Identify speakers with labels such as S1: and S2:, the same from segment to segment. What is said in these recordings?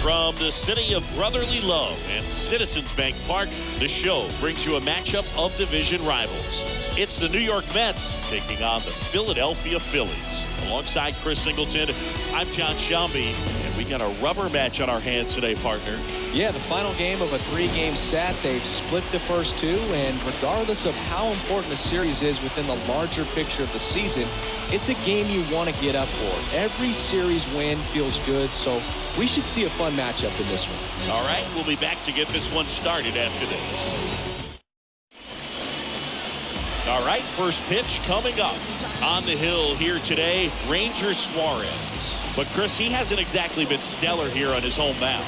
S1: From the city of brotherly love and Citizens Bank Park, the show brings you a matchup of division rivals. It's the New York Mets taking on the Philadelphia Phillies. Alongside Chris Singleton, I'm John Shelby, and we got a rubber match on our hands today, partner.
S2: Yeah, the final game of a 3-game set. They've split the first two, and regardless of how important a series is within the larger picture of the season, it's a game you want to get up for. Every series win feels good, so we should see a fun matchup in this one.
S1: All right, we'll be back to get this one started after this. All right, first pitch coming up. On the hill here today, Ranger Suarez. But Chris, he hasn't exactly been stellar here on his home mound.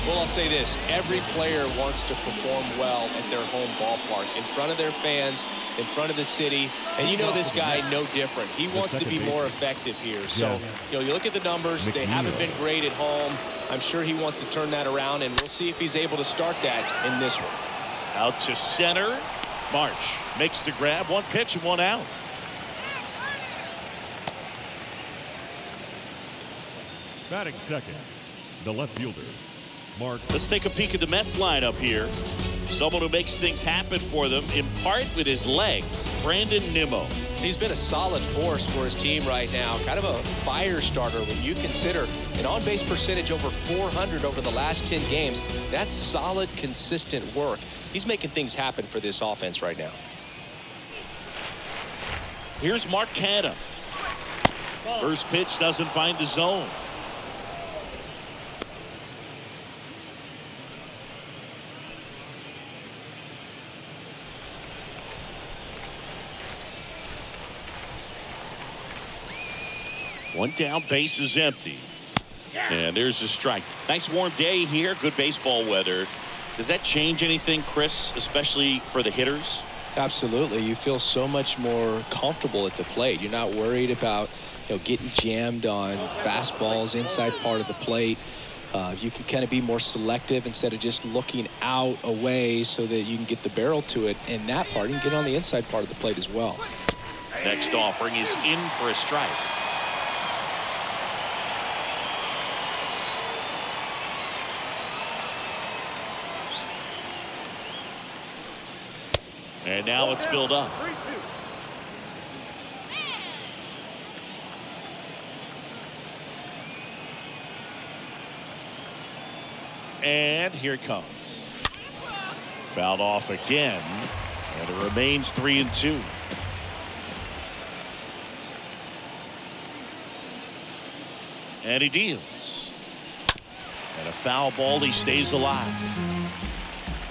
S2: Well, I'll say this. Every player wants to perform well at their home ballpark, in front of their fans, in front of the city. And you know this guy no different. He wants to be more effective here. So, you look at the numbers. They haven't been great at home. I'm sure he wants to turn that around, and we'll see if he's able to start that in this one.
S1: Out to center. March makes the grab. One pitch and one out.
S3: Batting second, the left fielder, Mark.
S1: Let's take a peek at the Mets lineup here. Someone who makes things happen for them, in part with his legs, Brandon Nimmo.
S2: He's been a solid force for his team right now. Kind of a fire starter when you consider an on-base percentage over 400 over the last 10 games. That's solid, consistent work. He's making things happen for this offense right now.
S1: Here's Mark Canha. First pitch doesn't find the zone. One down, base is empty. And there's the strike. Nice warm day here. Good baseball weather. Does that change anything, Chris, especially for the hitters?
S2: Absolutely. You feel so much more comfortable at the plate. You're not worried about getting jammed on fastballs inside part of the plate. You can kind of be more selective instead of just looking out away so that you can get the barrel to it. And that part, you can get on the inside part of the plate as well.
S1: Next offering is in for a strike. And now it's filled up. And here it comes. Fouled off again. And it remains 3-2. And he deals. And a foul ball. He stays alive.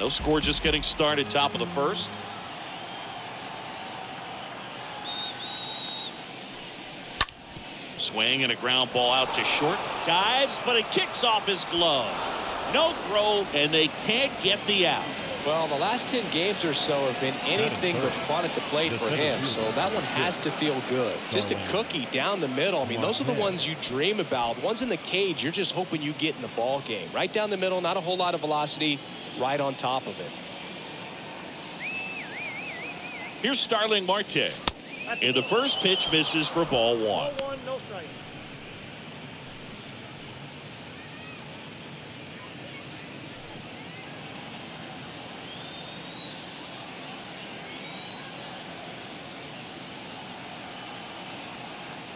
S1: No score, just getting started. Top of the first. Swing and a ground ball out to short. Dives, but it kicks off his glove. No throw, and they can't get the out.
S2: Well, the last 10 games or so have been anything but fun at the plate for him, so that one has to feel good. Just a cookie down the middle. I mean, those are the ones you dream about. Ones in the cage, you're just hoping you get in the ball game. Right down the middle, not a whole lot of velocity, right on top of it.
S1: Here's Starling Marte. And the first pitch misses for ball one.
S4: No strike.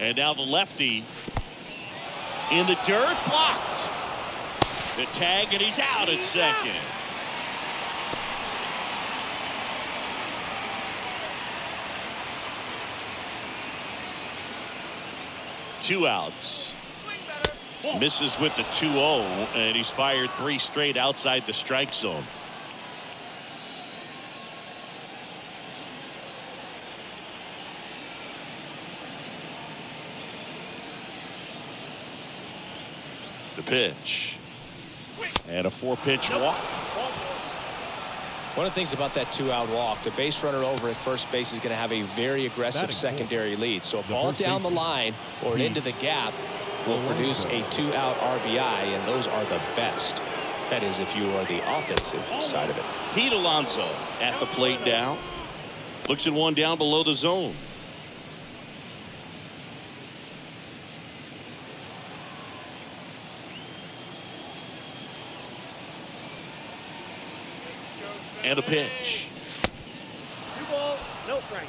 S1: And now the lefty in the dirt, blocked. The tag, and he's out at second. Two outs. Misses with the 2-0, and he's fired 3 straight outside the strike zone. The pitch. And a 4-pitch walk.
S2: One of the things about that 2-out walk, the base runner over at first base is going to have a very aggressive secondary lead. So a ball down the line or into the gap will produce a 2-out RBI, and those are the best. That is, if you are the offensive side of it.
S1: Pete Alonso at the plate down. Looks at one down below the zone. And a pitch.
S4: 2 balls, no strike.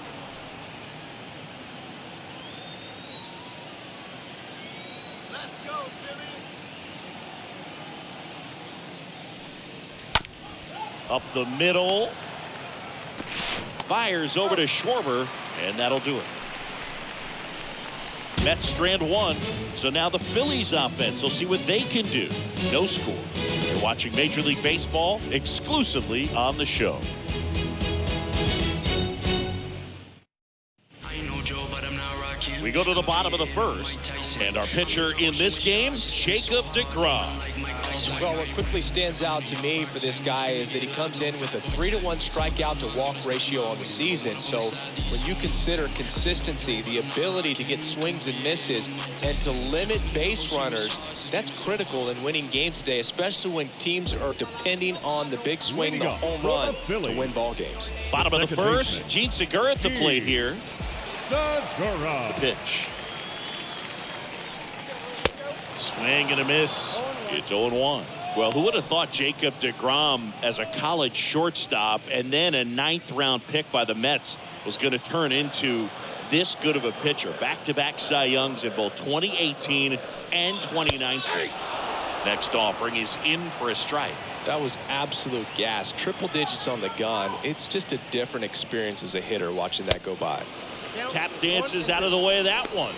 S5: Let's go, Phillies.
S1: Up the middle. Fires over to Schwarber, and that'll do it. Mets strand 1. So now the Phillies offense will see what they can do. No score. You're watching Major League Baseball exclusively on the show. We go to the bottom of the first, and our pitcher in this game, Jacob deGrom.
S2: Well, what quickly stands out to me for this guy is that he comes in with a 3-to-1 strikeout to walk ratio on the season. So when you consider consistency, the ability to get swings and misses, and to limit base runners, that's critical in winning games today, especially when teams are depending on the big swing, the home run, to win ball games.
S1: Bottom of the first, Gene Segura at the plate here. The pitch. Swing and a miss. It's 0-1. Well, who would have thought Jacob deGrom as a college shortstop and then a 9th-round pick by the Mets was going to turn into this good of a pitcher? Back-to-back Cy Youngs in both 2018 and 2019. Next offering is in for a strike.
S2: That was absolute gas. Triple digits on the gun. It's just a different experience as a hitter watching that go by.
S1: Tap dances out of the way of that one.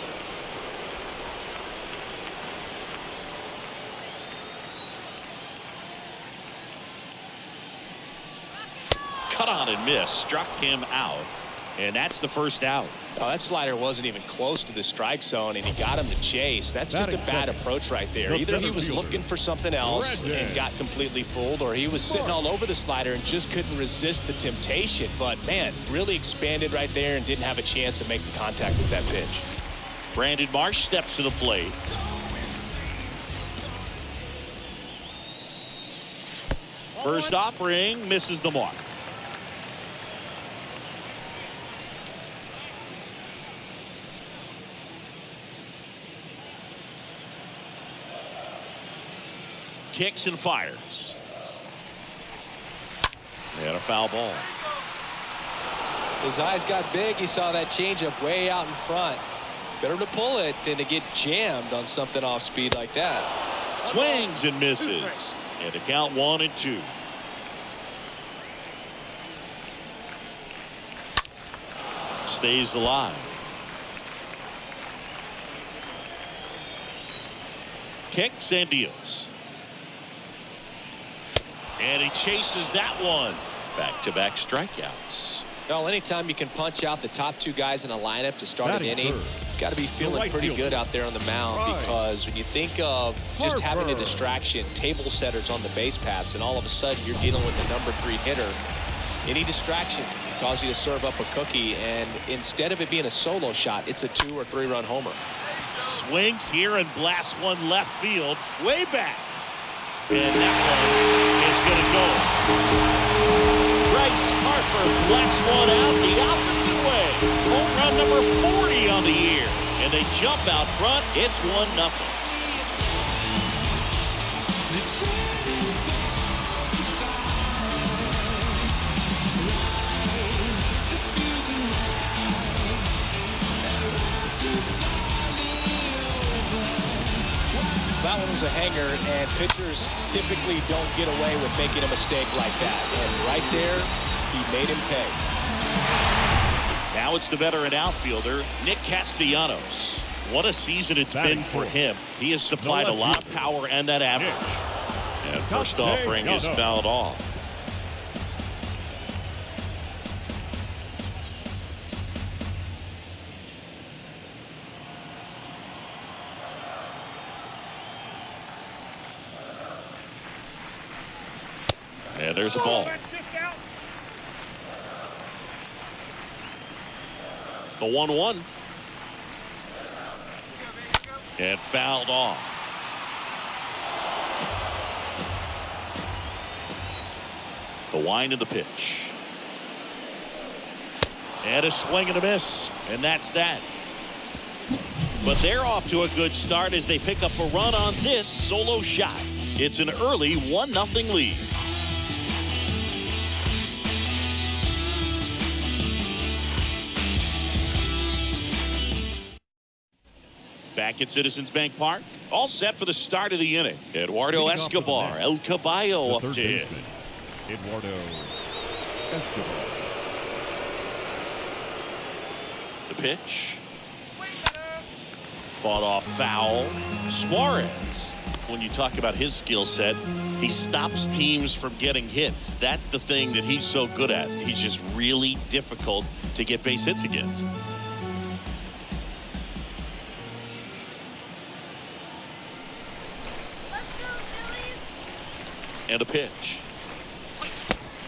S1: Cut on and miss. Struck him out. And that's the first out.
S2: Oh, that slider wasn't even close to the strike zone, and he got him to chase. That's just a bad approach right there. Either he was looking for something else and got completely fooled, or he was sitting all over the slider and just couldn't resist the temptation. But, man, really expanded right there and didn't have a chance of making contact with that pitch.
S1: Brandon Marsh steps to the plate. First offering misses the mark. Kicks and fires. And a foul ball.
S2: His eyes got big. He saw that changeup way out in front. Better to pull it than to get jammed on something off speed like that.
S1: Swings and misses. And to count 1-2. Stays alive. Kicks and deals. And he chases that one. Back-to-back strikeouts.
S2: Well, anytime you can punch out the top 2 guys in a lineup to start an inning, you've got to be feeling pretty good out there on the mound, because when you think of just having a distraction, table setters on the base paths, and all of a sudden you're dealing with the number 3 hitter, any distraction can cause you to serve up a cookie, and instead of it being a solo shot, it's a 2- or 3-run homer.
S1: Swings here and blasts one left field, way back. And that one is going to go. Bryce Harper blasts one out the opposite way. Home run number 40 on the year. And they jump out front. It's 1-0.
S2: That one was a hanger, and pitchers typically don't get away with making a mistake like that. And right there, he made him pay.
S1: Now it's the veteran outfielder, Nick Castellanos. What a season it's been for him. He has supplied a lot of power and that average. And first offering is fouled off. And there's a ball. The 1-1. And fouled off. The wind of the pitch. And a swing and a miss. And that's that. But they're off to a good start as they pick up a run on this solo shot. It's an early 1-0 lead. Back at Citizens Bank Park. All set for the start of the inning. Eduardo
S3: Leading off for the
S1: Escobar,
S3: Mets,
S1: El Caballo
S3: the
S1: up
S3: third
S1: to hit.
S3: baseman, Eduardo Escobar.
S1: The pitch. Fought off foul. Suarez. When you talk about his skill set, he stops teams from getting hits. That's the thing that he's so good at. He's just really difficult to get base hits against. And a pitch.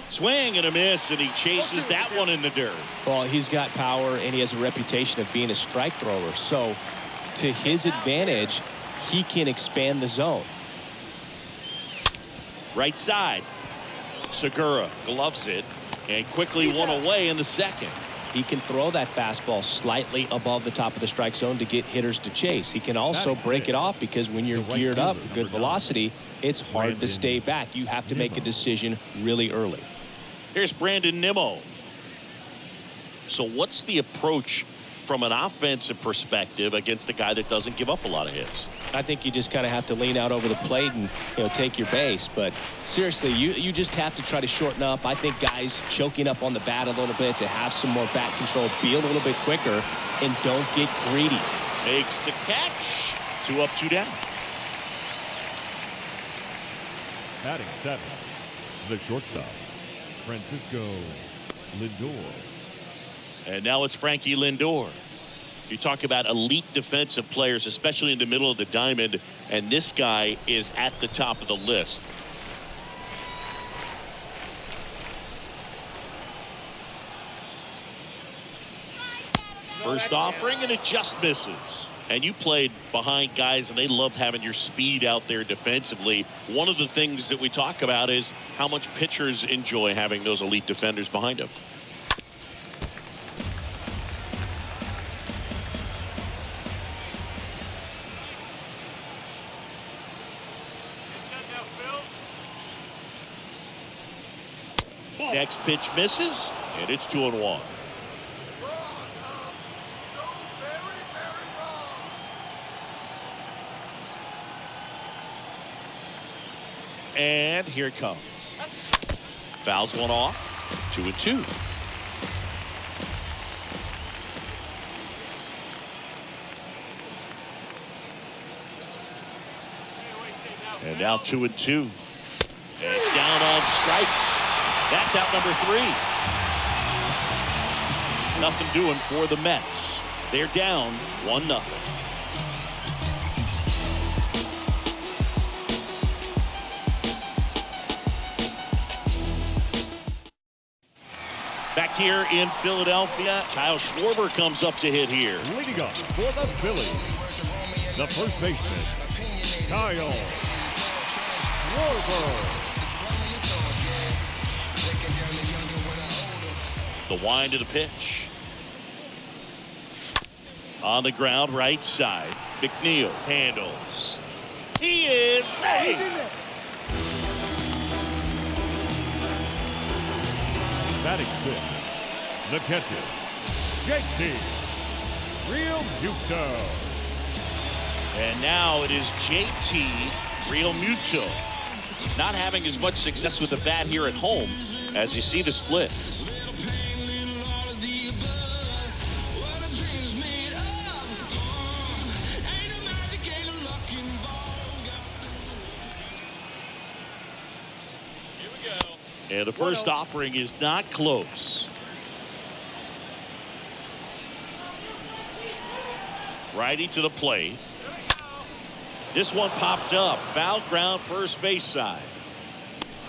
S1: Swing and a miss, and he chases that one in the dirt.
S2: Well, he's got power, and he has a reputation of being a strike thrower. So, to his advantage, he can expand the zone.
S1: Right side. Segura gloves it and quickly one away in the second.
S2: He can throw that fastball slightly above the top of the strike zone to get hitters to chase. He can also break it off because when you're geared up for good velocity, it's hard to stay back. You have to make a decision really early.
S1: Here's Brandon Nimmo. So what's the approach from an offensive perspective against a guy that doesn't give up a lot of hits?
S2: I think you just kind of have to lean out over the plate and take your base. But seriously, you just have to try to shorten up. I think guys choking up on the bat a little bit to have some more bat control, be a little bit quicker, and don't get greedy.
S1: Makes the catch. 2 up, 2 down.
S3: Batting 7, the shortstop, Francisco Lindor.
S1: And now it's Frankie Lindor. You talk about elite defensive players, especially in the middle of the diamond, and this guy is at the top of the list. First offering, and it just misses. And you played behind guys, and they love having your speed out there defensively. One of the things that we talk about is how much pitchers enjoy having those elite defenders behind them. Next pitch misses, and it's 2-1. And here it comes. Fouls one off. 2-2. And now 2-2. And down on strikes. That's out number 3. Nothing doing for the Mets. They're down 1-0. Back here in Philadelphia, Kyle Schwarber comes up to hit here.
S3: Leading up for the Phillies, the first baseman, Kyle Schwarber.
S1: The wind of the pitch. On the ground, right side. McNeil handles. He is safe.
S3: Batting 6, the catcher, JT Realmuto.
S1: And now it is JT Realmuto. Not having as much success with the bat here at home as you see the splits. And the first offering is not close. Righty to the plate. This one popped up. Foul ground, first base side.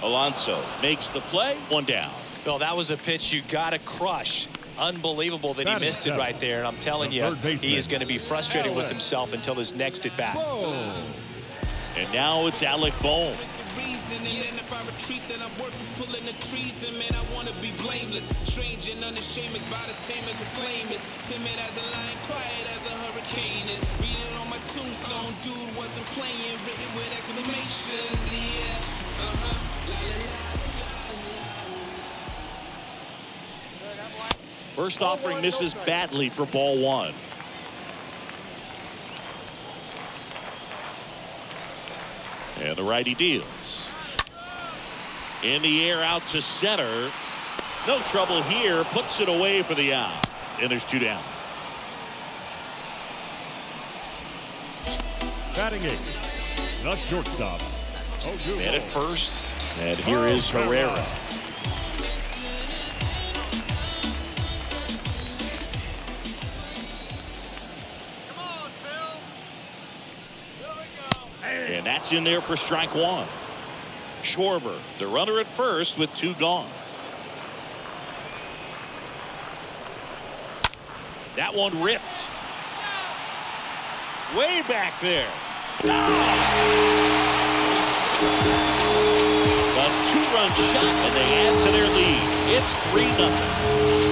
S1: Alonso makes the play. 1 down.
S2: Well, that was a pitch you got to crush. Unbelievable that he missed it right there. And I'm telling you, he is going to be frustrated with himself until his next at bat.
S1: And now it's Alec Bohm.
S6: If I retreat, then I'm worthless pulling the trees, and man, I want to be blameless. Strange and unashamed, about as tame as a flame is. Timid as a lion, quiet as a hurricane is. Read it on my tombstone, dude wasn't playing, written with exclamations, yeah.
S1: First offering misses badly for ball 1. And the righty deals. In the air out to center. No trouble here. Puts it away for the out. And there's 2 down.
S3: Batting 8, the shortstop.
S1: And at first. And here is Herrera.
S5: Come on, Phil. Here we go.
S1: And that's in there for strike 1. Schwarber, the runner at first with 2 gone. That one ripped. Way back there. A 2-run shot, and they add to their lead. It's 3-0.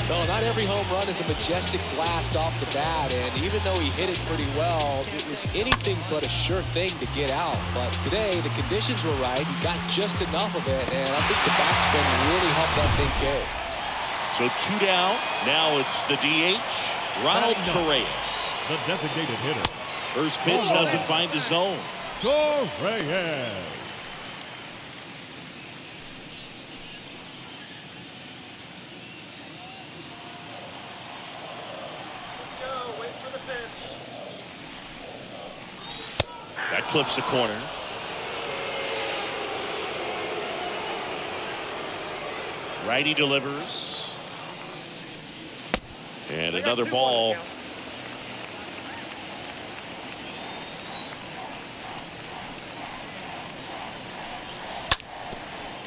S2: No, not every home run is a majestic blast off the bat, and even though he hit it pretty well, it was anything but a sure thing to get out. But today, the conditions were right. He got just enough of it, and I think the backspin really helped that thing carry.
S1: So 2 down. Now it's the DH, Ronald Torreyes.
S3: The designated hitter.
S1: First pitch doesn't find the zone.
S3: Torreyes.
S5: Wait for the pitch.
S1: That clips the corner. Righty delivers. And another ball.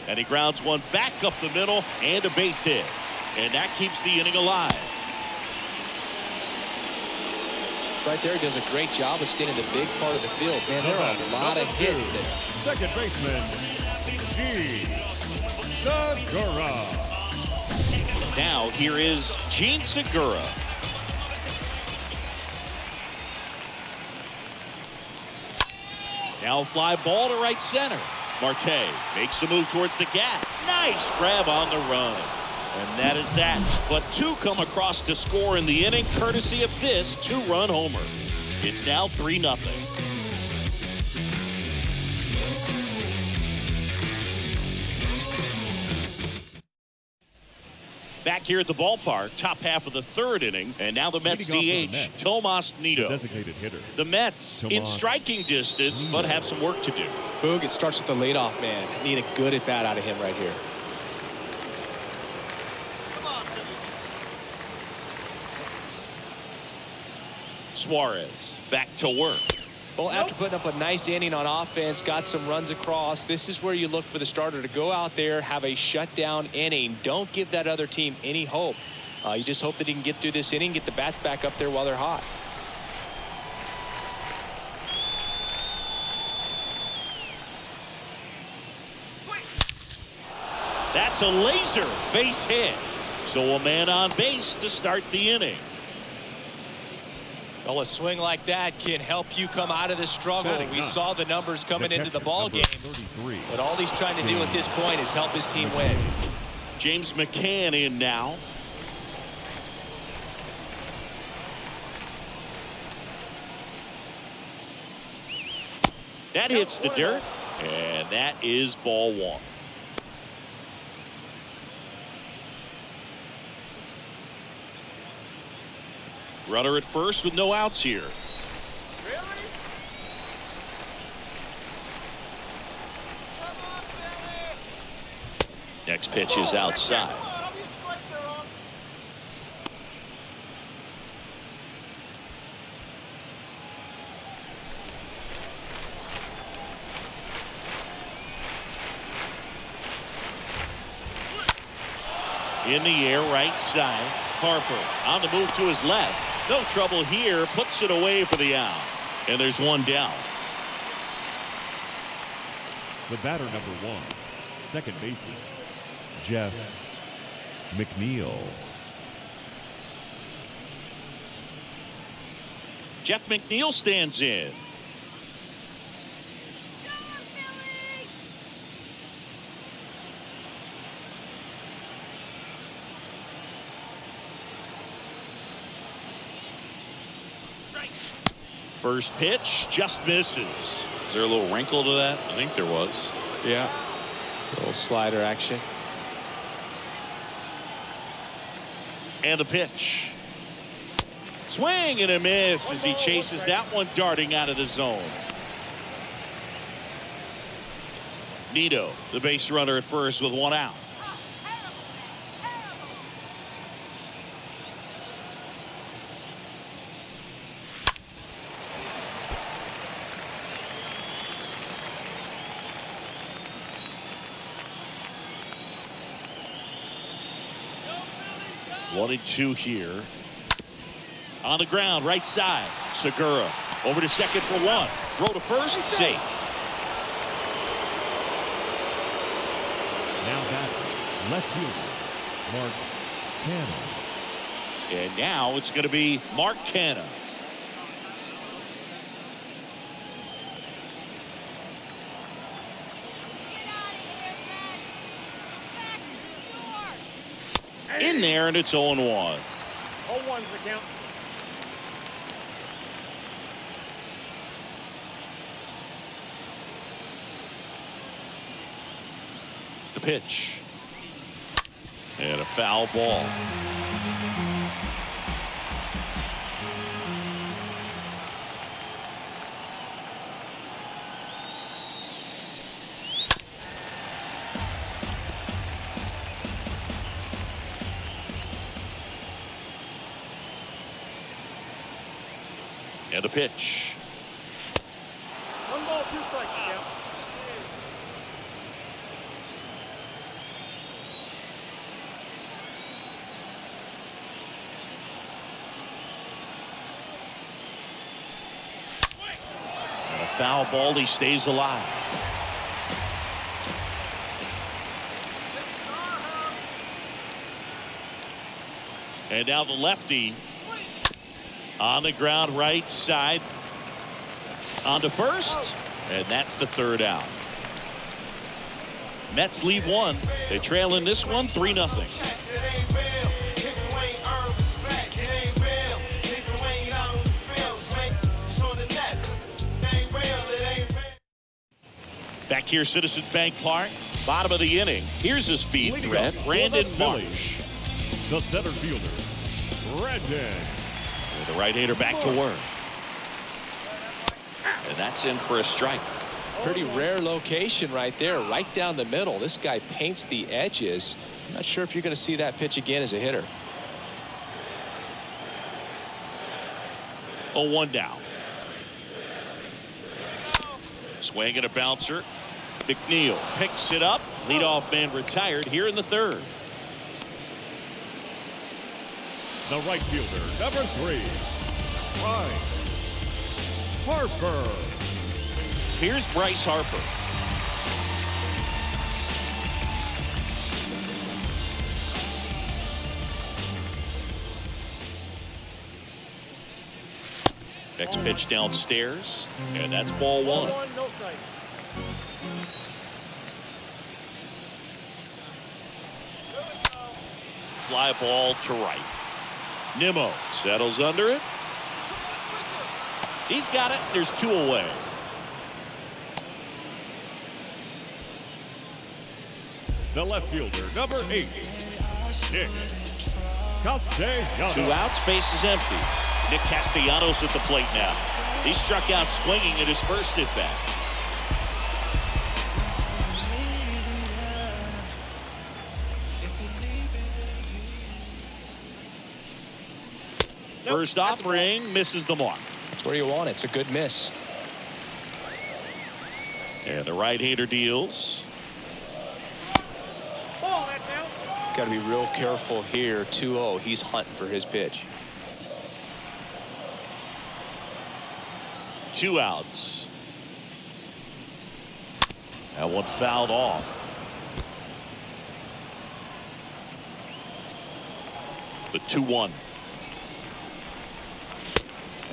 S1: And he grounds one back up the middle and a base hit. And that keeps the inning alive.
S2: Right there, he does a great job of staying in the big part of the field. Man, there are a lot of hits there.
S3: Second baseman, Gene Segura.
S1: Now here is Gene Segura. Now a fly ball to right center. Marte makes a move towards the gap. Nice grab on the run. And that is that. But 2 come across to score in the inning, courtesy of this 2-run homer. It's now 3-0. Back here at the ballpark, top half of the 3rd inning, and now the Mets DH, Tomas Nido.
S3: Designated hitter.
S1: The Mets in striking distance, but have some work to do.
S2: Boog, it starts with the leadoff man. Need a good at bat out of him right here.
S5: Come on, Phillies.
S1: Suarez back to work.
S2: Well, after putting up a nice inning on offense, got some runs across, this is where you look for the starter to go out there, have a shutdown inning. Don't give that other team any hope. You just hope that he can get through this inning, get the bats back up there while they're hot.
S1: That's a laser base hit. So a man on base to start the inning.
S2: Well, a swing like that can help you come out of the struggle. We saw the numbers coming into the ball game. But all he's trying to do at this point is help his team win.
S1: James McCann in now. That hits the dirt, and that is ball 1. Runner at first with no outs here.
S5: Really? Come on, Phillies.
S1: Next pitch is outside.
S5: Come on, help you strike there, Ron.
S1: In the air, right side. Harper on the move to his left. No trouble here. Puts it away for the out. And there's 1 down.
S3: The batter number 1, second baseman, Jeff McNeil.
S1: Jeff McNeil stands in. First pitch just misses. Is there a little wrinkle to that? I think there was.
S2: Yeah. A little slider action.
S1: And a pitch. Swing and a miss as he chases that one darting out of the zone. Nito, the base runner at first with one out. One and two here. On the ground, right side. Segura over to second for one. Throw to first, safe.
S3: Now batting, left fielder, Mark Canha.
S1: And now it's going to be Mark Canha. In there, and it's 0-1.
S4: 0-1's the count.
S1: The pitch. And a foul ball. And a pitch.
S4: 1 ball, 2 strikes the count.
S1: And a foul ball, he stays alive. And now the lefty on the ground, right side. On to first, and that's the third out. Mets lead one. They trail in this one 3-0. Back here, Citizens Bank Park, bottom of the inning. Here's a speed
S3: Leading
S1: threat,
S3: off for
S1: Brandon
S3: the
S1: Marsh.
S3: Phillies, the center fielder, Brandon.
S1: And the right-hander back to work. And that's in for a strike.
S2: Pretty rare location right there, right down the middle. This guy paints the edges. I'm not sure if you're going to see that pitch again as a hitter.
S1: 0-1 down. Swing and a bouncer. McNeil picks it up. Leadoff man retired here in the third.
S3: The right fielder, number 3, Bryce Harper.
S1: Here's Bryce Harper. Next pitch downstairs, and that's ball 1.
S4: 1-1, no strike.
S1: Fly ball to right. Nimmo settles under it. He's got it. There's 2 away.
S3: The left fielder, number 8, Nick Castellanos.
S1: 2 outs, base is empty. Nick Castellanos at the plate now. He struck out swinging at his first at bat. First offering misses the mark.
S2: That's where you want it. It's a good miss.
S1: And the right-hander deals.
S4: Ball, that's out.
S2: Got to be real careful here. 2-0. He's hunting for his pitch.
S1: 2 outs. That one fouled off. The 2-1.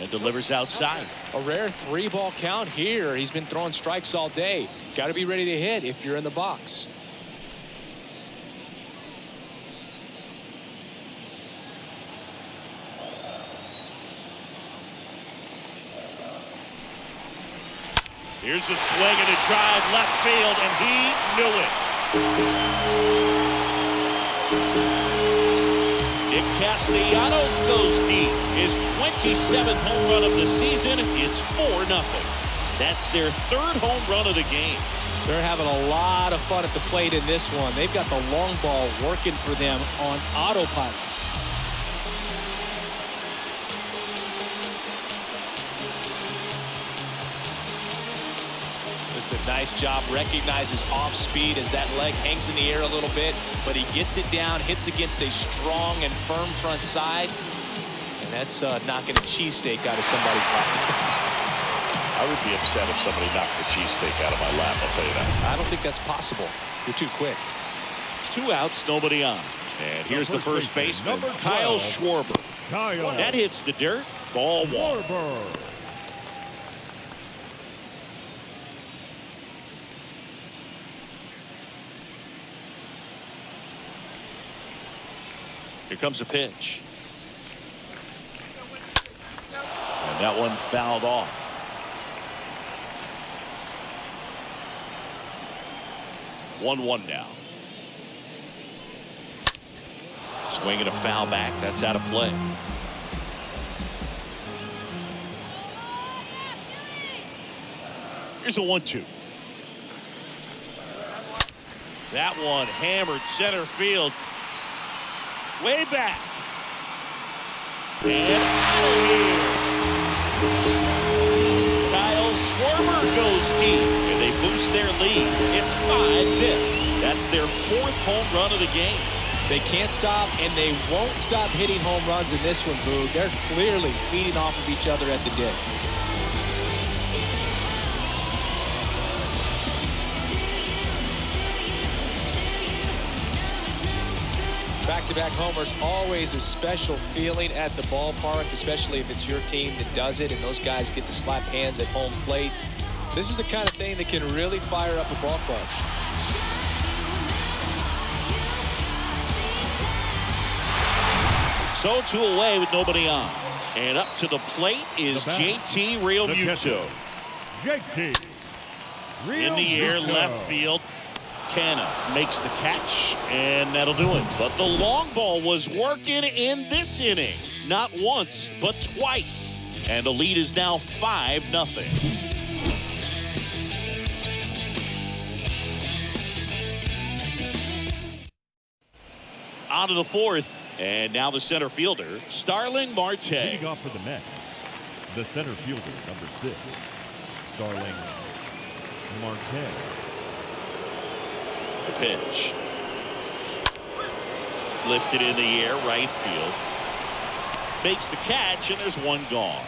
S1: And delivers outside.
S2: A rare 3-ball count here. He's been throwing strikes all day. Got to be ready to hit if you're in the box.
S1: Here's a swing and a drive left field, and he knew it. Nick Castellanos goes deep. His 27th home run of the season. It's 4-0. That's their 3rd home run of the game.
S2: They're having a lot of fun at the plate in this one. They've got the long ball working for them on autopilot. Just a nice job. Recognizes off speed as that leg hangs in the air a little bit, but he gets it down, hits against a strong and firm front side, and that's knocking a cheesesteak out of somebody's lap.
S7: I would be upset if somebody knocked the cheesesteak out of my lap, I'll tell you that.
S2: I don't think that's possible. You're too quick.
S1: 2 outs, nobody on. And here's the first baseman, Kyle Schwarber. That hits the dirt. Ball 1. Here comes a pitch. And that one fouled off. 1-1 now. Swing and a foul back. That's out of play. Here's a 1-2. That one hammered center field. Way back. And out of here. Kyle Schwarber goes deep, and they boost their lead. It's 5-0. That's their 4th home run of the game.
S2: They can't stop, and they won't stop hitting home runs in this one, Boo. They're clearly feeding off of each other at the dick. Back-to-back homers, always a special feeling at the ballpark, especially if it's your team that does it and those guys get to slap hands at home plate. This is the kind of thing that can really fire up a ball club.
S1: So 2 away with nobody on. And up to the plate is JT Realmuto.
S3: JT Realmuto.
S1: In the air, left field. Canna makes the catch, and that'll do it. But the long ball was working in this inning. Not once, but twice. And the lead is now 5-0. On to the 4th, and now the center fielder, Starling Marte.
S3: Leading off for the Mets, the center fielder, number 6, Starling Marte.
S1: The pitch. Lifted in the air, right field. Makes the catch, and there's one gone.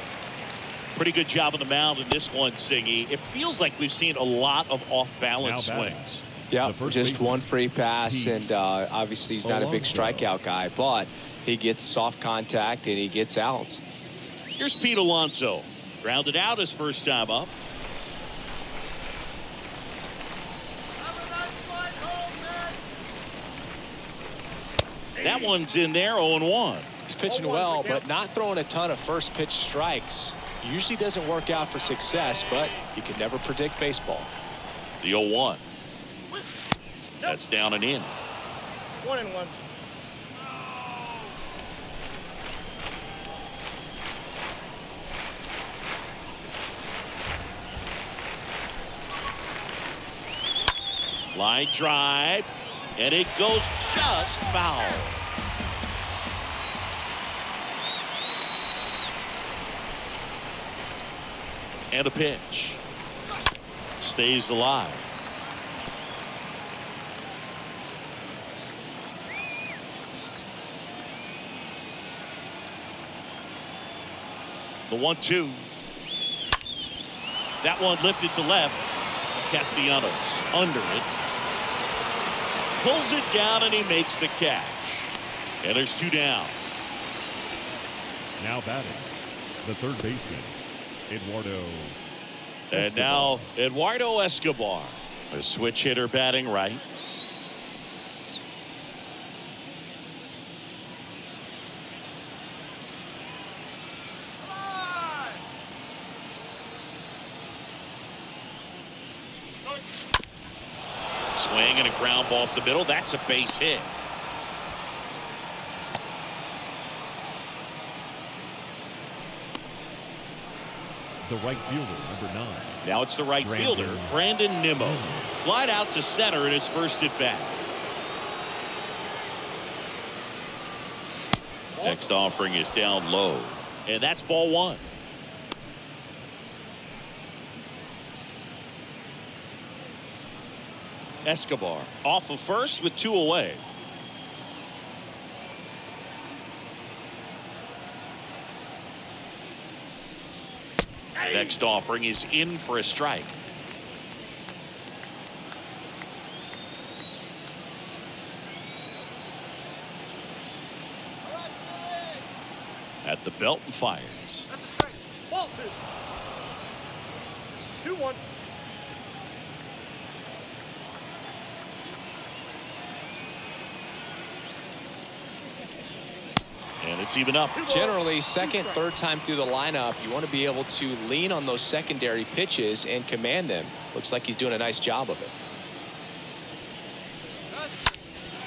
S1: Pretty good job on the mound in this one, Siggy. It feels like we've seen a lot of off-balance swings.
S2: Yeah, just one free pass, and obviously he's not a big strikeout guy, but he gets soft contact and he gets outs.
S1: Here's Pete Alonso. Grounded out his first time up. That one's in there, 0-1.
S2: He's pitching well, but not throwing a ton of first pitch strikes. Usually doesn't work out for success, but you can never predict baseball.
S1: The 0-1. That's down and in.
S4: 1-1.
S1: Line drive, and it goes just foul. And a pitch. Stays alive. The 1-2. That one lifted to left. Castellanos under it. Pulls it down and he makes the catch. And there's 2 down.
S3: Now batting, the third baseman, Eduardo.
S1: And now Eduardo Escobar, a switch hitter batting right. Swing and a ground ball up the middle. That's a base hit.
S3: The right fielder, number 9.
S1: Now it's the right fielder, Brandon Nimmo. Flied out to center in his first at bat. Next offering is down low, and that's ball 1. Escobar off of first with 2 away. Next offering is in for a strike. At the belt and fires.
S4: That's a strike. Ball 2. 2-1.
S1: And it's even up.
S2: Generally, second, third time through the lineup, you want to be able to lean on those secondary pitches and command them. Looks like he's doing a nice job of it.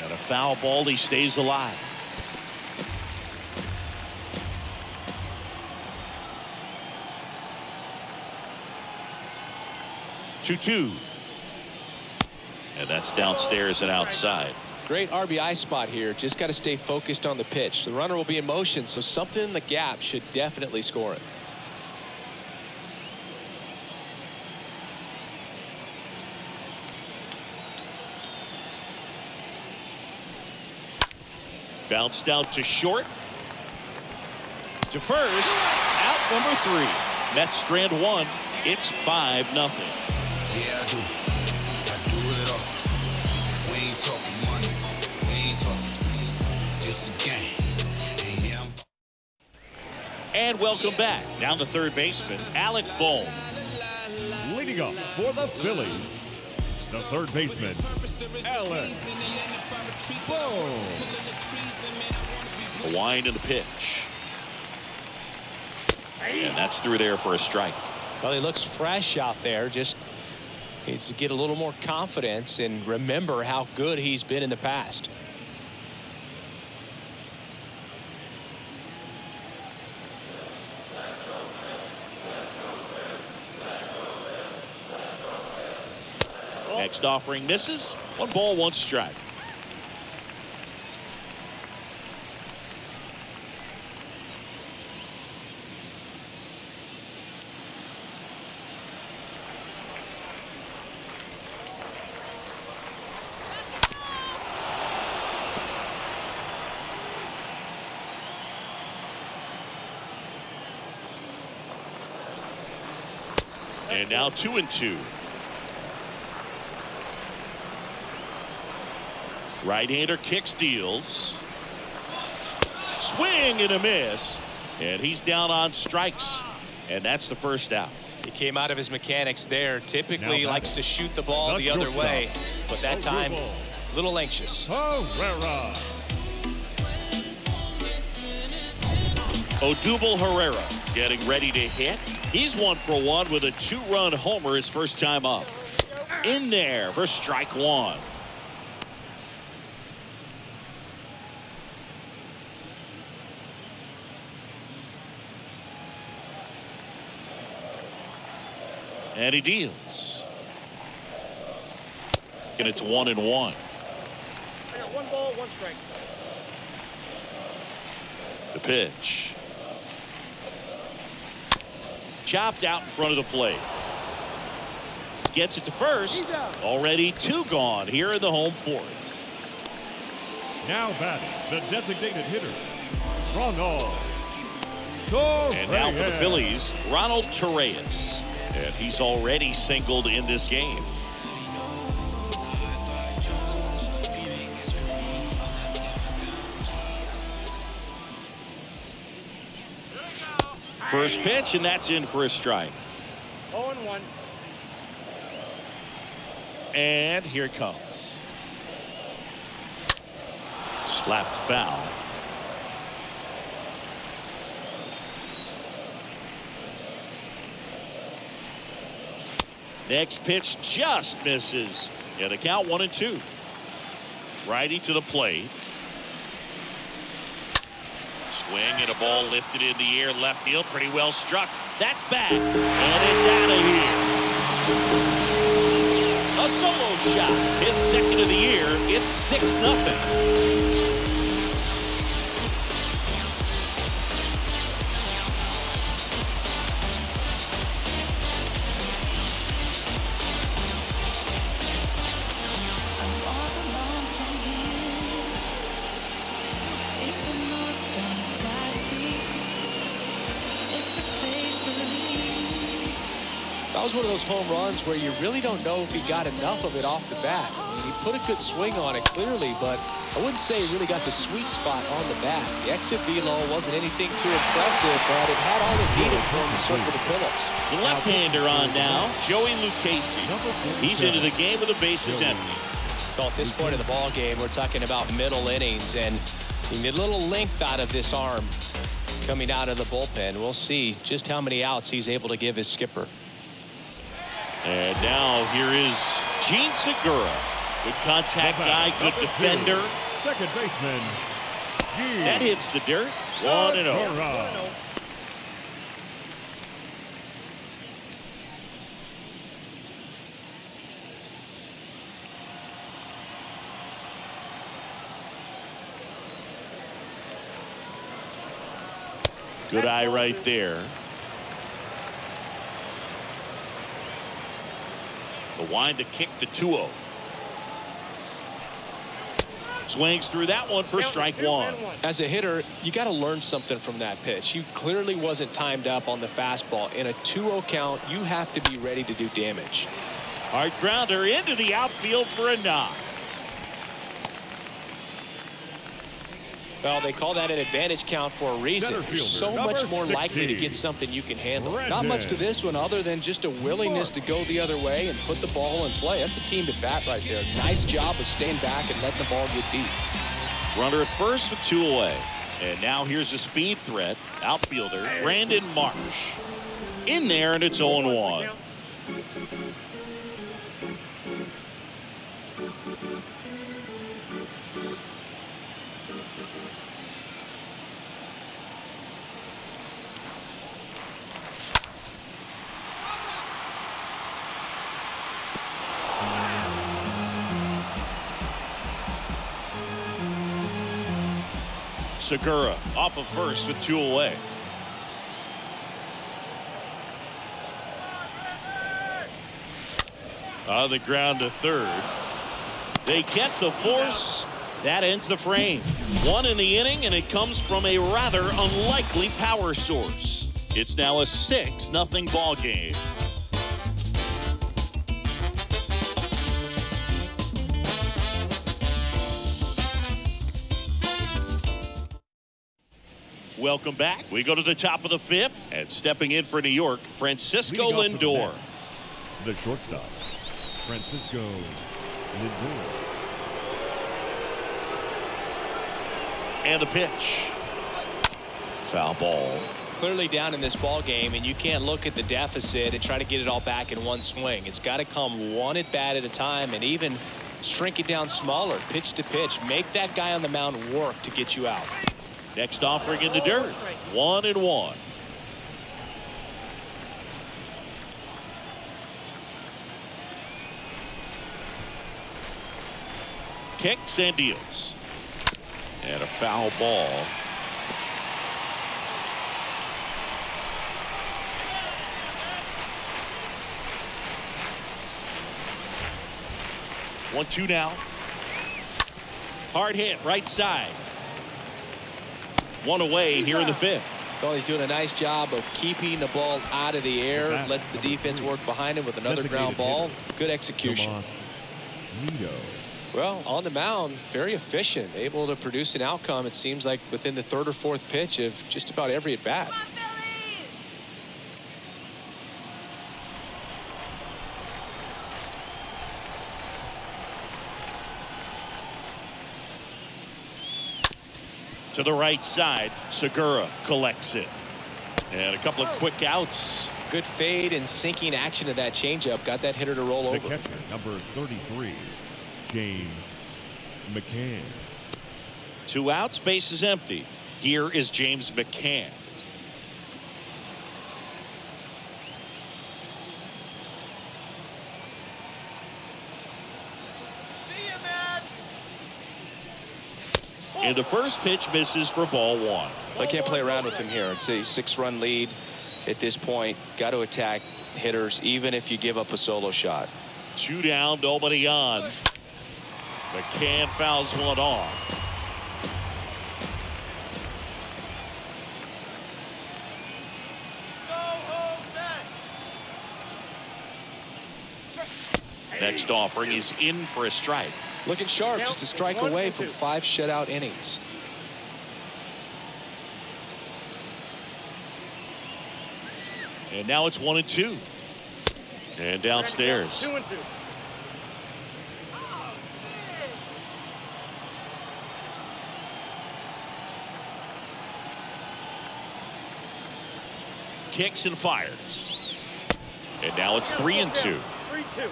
S1: And a foul ball, he stays alive. Two. And that's downstairs and outside.
S2: Great RBI spot here. Just got to stay focused on the pitch. The runner will be in motion, so something in the gap should definitely score it.
S1: Bounced out to short. To first. Out number 3. Mets strand 1. It's 5-0.
S6: Yeah, I do. I do it all. We ain't talking money. We ain't talking. It's the game. And yeah,
S1: And welcome back. Down to third baseman, Alec Bohm.
S3: Leading up for the Phillies, the third baseman, Alec Bohm.
S1: A wind in the pitch. And that's through there for a strike.
S2: Well, he looks fresh out there. Just needs to get a little more confidence and remember how good he's been in the past.
S1: Next offering misses. 1 ball, 1 strike. And now 2-2. Right-hander kicks, deals. Swing and a miss. And he's down on strikes. And that's the first out.
S2: He came out of his mechanics there. Typically
S3: Now
S2: likes to shoot the ball
S3: the
S2: the other
S3: shortstop.
S2: way. But that time, a little anxious.
S3: Herrera.
S1: Odubel Herrera getting ready to hit. He's 1 for 1 with a 2-run homer his first time up. In there for strike 1. And he deals. And it's 1-1.
S4: I got 1 ball, 1 strike.
S1: The pitch. Chopped out in front of the plate. Gets it to first. Already 2 gone here in the home 4th.
S3: Now batting, the designated hitter, Ronald
S1: And now for the
S3: Torreyes.
S1: Phillies, Ronald Torreyes. And he's already singled in this game. First pitch, and that's in for a strike.
S4: 0-1.
S1: And here it comes. Slapped foul. Next pitch just misses. And the count 1-2. Righty to the plate. Swing and a ball lifted in the air left field. Pretty well struck. That's back. And it's out of here. A solo shot. His second of the year. It's 6-0.
S2: That was one of those home runs where you really don't know if he got enough of it off the bat. I mean, he put a good swing on it clearly, but I wouldn't say he really got the sweet spot on the bat. The exit velo wasn't anything too impressive, but it had all it needed for him to circle the pillows.
S1: The left-hander on now, Joey Lucchese. He's into the game with the bases empty.
S2: So at this point of the ball game, we're talking about middle innings, and you need a little length out of this arm coming out of the bullpen. We'll see just how many outs he's able to give his skipper.
S1: And now here is Gene Segura. Good contact guy, good defender.
S3: Second baseman.
S1: That hits the dirt. 1-0. Good eye right there. The wind to kick the 2-0. Swings through that one for strike one.
S2: As a hitter, you got to learn something from that pitch. He clearly wasn't timed up on the fastball. In a 2-0 count, you have to be ready to do damage.
S1: Hard grounder into the outfield for a knock.
S2: Well, they call that an advantage count for a reason. You're so much more likely to get something you can handle. Not much to this one other than just a willingness to go the other way and put the ball in play. That's a team at bat right there. Nice job of staying back and letting the ball get deep.
S1: Runner at first with 2 away. And now here's a speed threat. Outfielder Brandon Marsh. In there, and it's 0-1. Segura off of first with 2 away. On the ground to third. They get the force. That ends the frame. 1 in the inning, and it comes from a rather unlikely power source. It's now a 6-0 ball game. Welcome back. We go to the top of the 5th, and stepping in for New York, Francisco Lindor.
S3: The shortstop, Francisco Lindor.
S1: And the pitch. Foul ball.
S2: Clearly down in this ball game, and you can't look at the deficit and try to get it all back in one swing. It's got to come one at bat at a time, and even shrink it down smaller, pitch to pitch. Make that guy on the mound work to get you out.
S1: Next offering in the dirt. 1-1. Kicks and deals. And a foul ball. One, two now. Hard hit, right side. 1 away here in the 5th.
S2: Well, he's doing a nice job of keeping the ball out of the air. Lets the defense work behind him with another ground ball. Good execution. Well, on the mound, very efficient. Able to produce an outcome, it seems like, within the 3rd or 4th pitch of just about every at-bat.
S1: To the right side, Segura collects it. And a couple of quick outs.
S2: Good fade and sinking action of that changeup. Got that hitter to roll
S3: The
S2: over.
S3: catcher, number 33, James McCann.
S1: 2 outs, base is empty. Here is James McCann.
S5: See ya, man.
S1: And the first pitch misses for ball 1.
S2: I can't play around with him here. It's a 6-run lead at this point. Got to attack hitters, even if you give up a solo shot.
S1: 2 down, nobody on. McCann fouls one off.
S5: Go home, Mets.
S1: Next offering is in for a strike.
S2: Looking sharp, just a strike away from 5 shutout innings.
S1: And now it's 1-2. And downstairs.
S4: 2-2.
S1: Kicks and fires. And now it's 3-2.
S4: 3-2.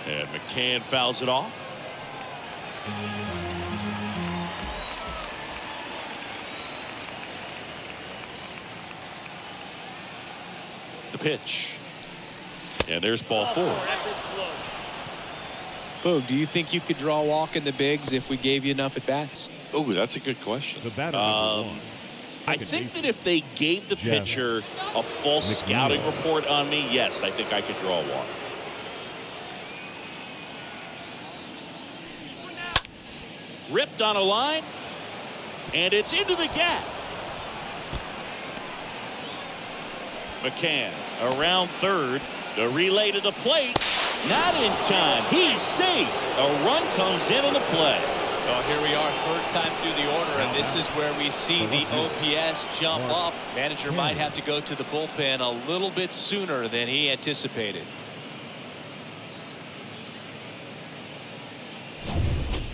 S1: And McCann fouls it off. The pitch. And there's ball 4.
S2: Boog, do you think you could draw a walk in the bigs if we gave you enough at bats?
S1: Oh, that's a good question.
S3: The batter, number 1.
S1: I
S3: second
S1: think that
S3: baseman.
S1: if they gave the
S3: Jeff
S1: pitcher a false scouting report on me, yes, I think I could draw a walk. Ripped on a line, and it's into the gap. McCann around third. The relay to the plate. Not in time. He's safe. A run comes in on the play.
S2: Well, here we are, 3rd time through the order, and this is where we see the OPS jump up. Manager might have to go to the bullpen a little bit sooner than he anticipated.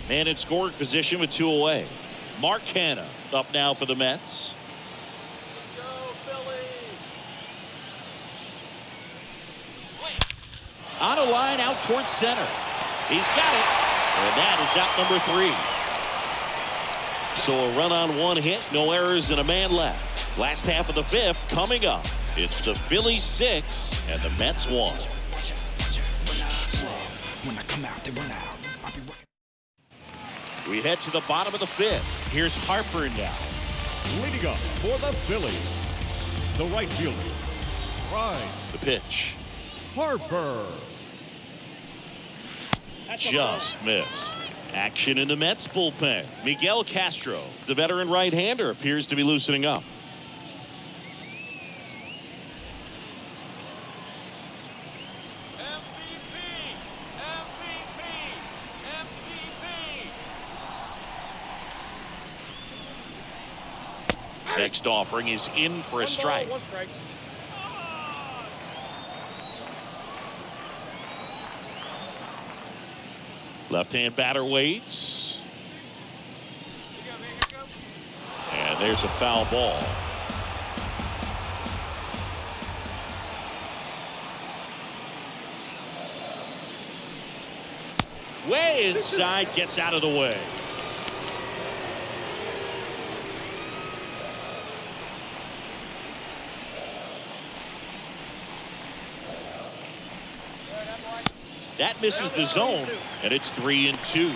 S1: Man in scoring position with 2 away. Mark Hanna up now for the Mets.
S5: Go, Phillies.
S1: On a line out towards center. He's got it. And that is out number 3. So a run on 1 hit, no errors, and a man left. Last half of the 5th coming up. It's the Phillies 6 and the Mets 1.
S8: When I come out, they run out. I'll be working.
S1: We head to the bottom of the 5th. Here's Harper now.
S3: Leading up for the Phillies, the right fielder, Ryan
S1: The pitch.
S3: Harper.
S1: Just missed. Action in the Mets bullpen. Miguel Castro, the veteran right-hander, appears to be loosening up. Next offering is in for a strike.
S4: 1 strike.
S1: Left-hand batter waits. And there's a foul ball. Way inside, gets out of the way. That misses the zone, and it's 3-2.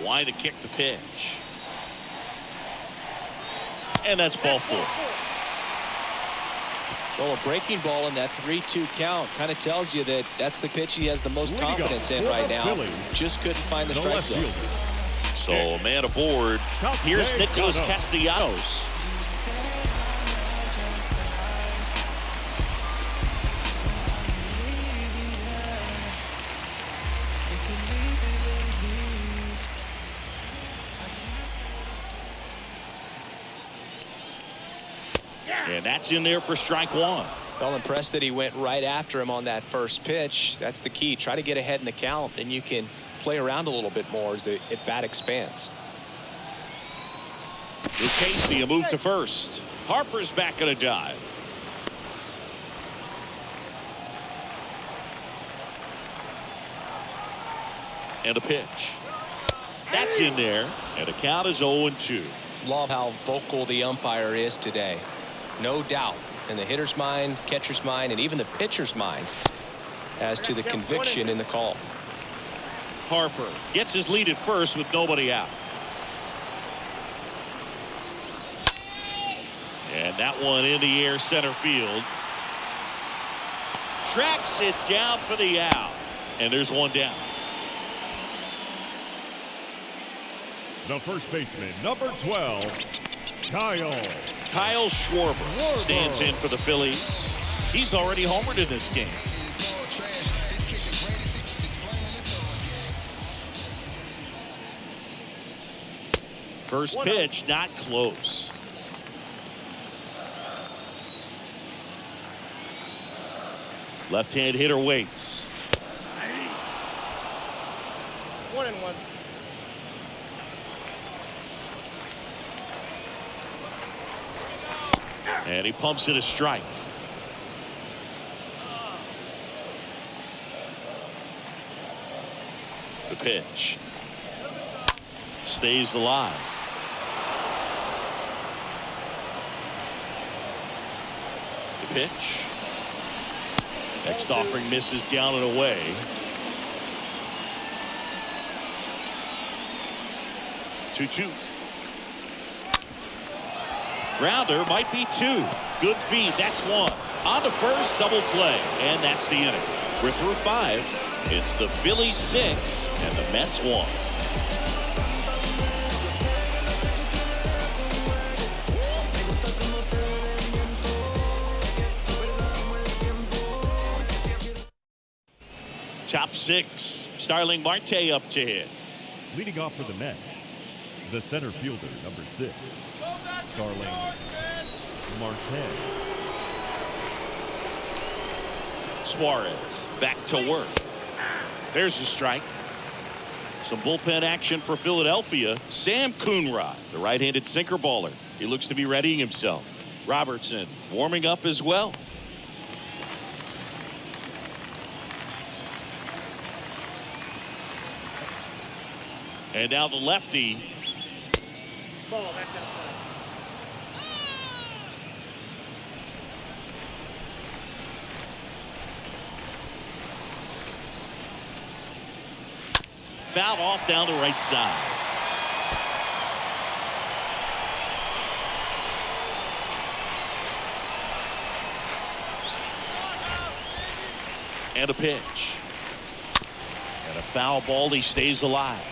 S1: Why to kick the pitch. And that's ball 4.
S2: Well, a breaking ball in that 3-2 count kind of tells you that that's the pitch he has the most confidence in right now. Just couldn't find the strike zone.
S1: So a man aboard. Here's Nicholas Castellanos. And that's in there for strike one.
S2: Well, impressed that he went right after him on that first pitch. That's the key. Try to get ahead in the count, then you can play around a little bit more as the at bat expands.
S1: With Casey, a move to first. Harper's back in a dive. And a pitch. That's in there. And the count is 0-2.
S2: Love how vocal the umpire is today. No doubt in the hitter's mind, catcher's mind, and even the pitcher's mind as to the conviction in the call.
S1: Harper gets his lead at first with nobody out. And that one in the air center field. Tracks it down for the out. And there's one down.
S3: The first baseman, number 12,
S1: Kyle Schwarber stands in for the Phillies. He's already homered in this game. First pitch, not close. Left-hand hitter waits.
S4: 1-1.
S1: And he pumps it a strike. The pitch. Stays alive. The pitch. Next offering misses down and away. Two. Grounder might be two. Good feed. That's one. On to first, double play. And that's the inning. We're through 5. It's the Phillies 6 and the Mets 1. Top 6. Starling Marte up to hit.
S3: leading off for the Mets, the center fielder, number 6, Starling Marte.
S1: Suarez back to work. There's a strike. Some bullpen action for Philadelphia. Sam Coonrod, the right-handed sinker baller. He looks to be readying himself. Robertson warming up as well. And now the lefty.
S4: Ball back to the plate.
S1: Fouled off down the right side. And a pitch. And a foul ball. He stays alive.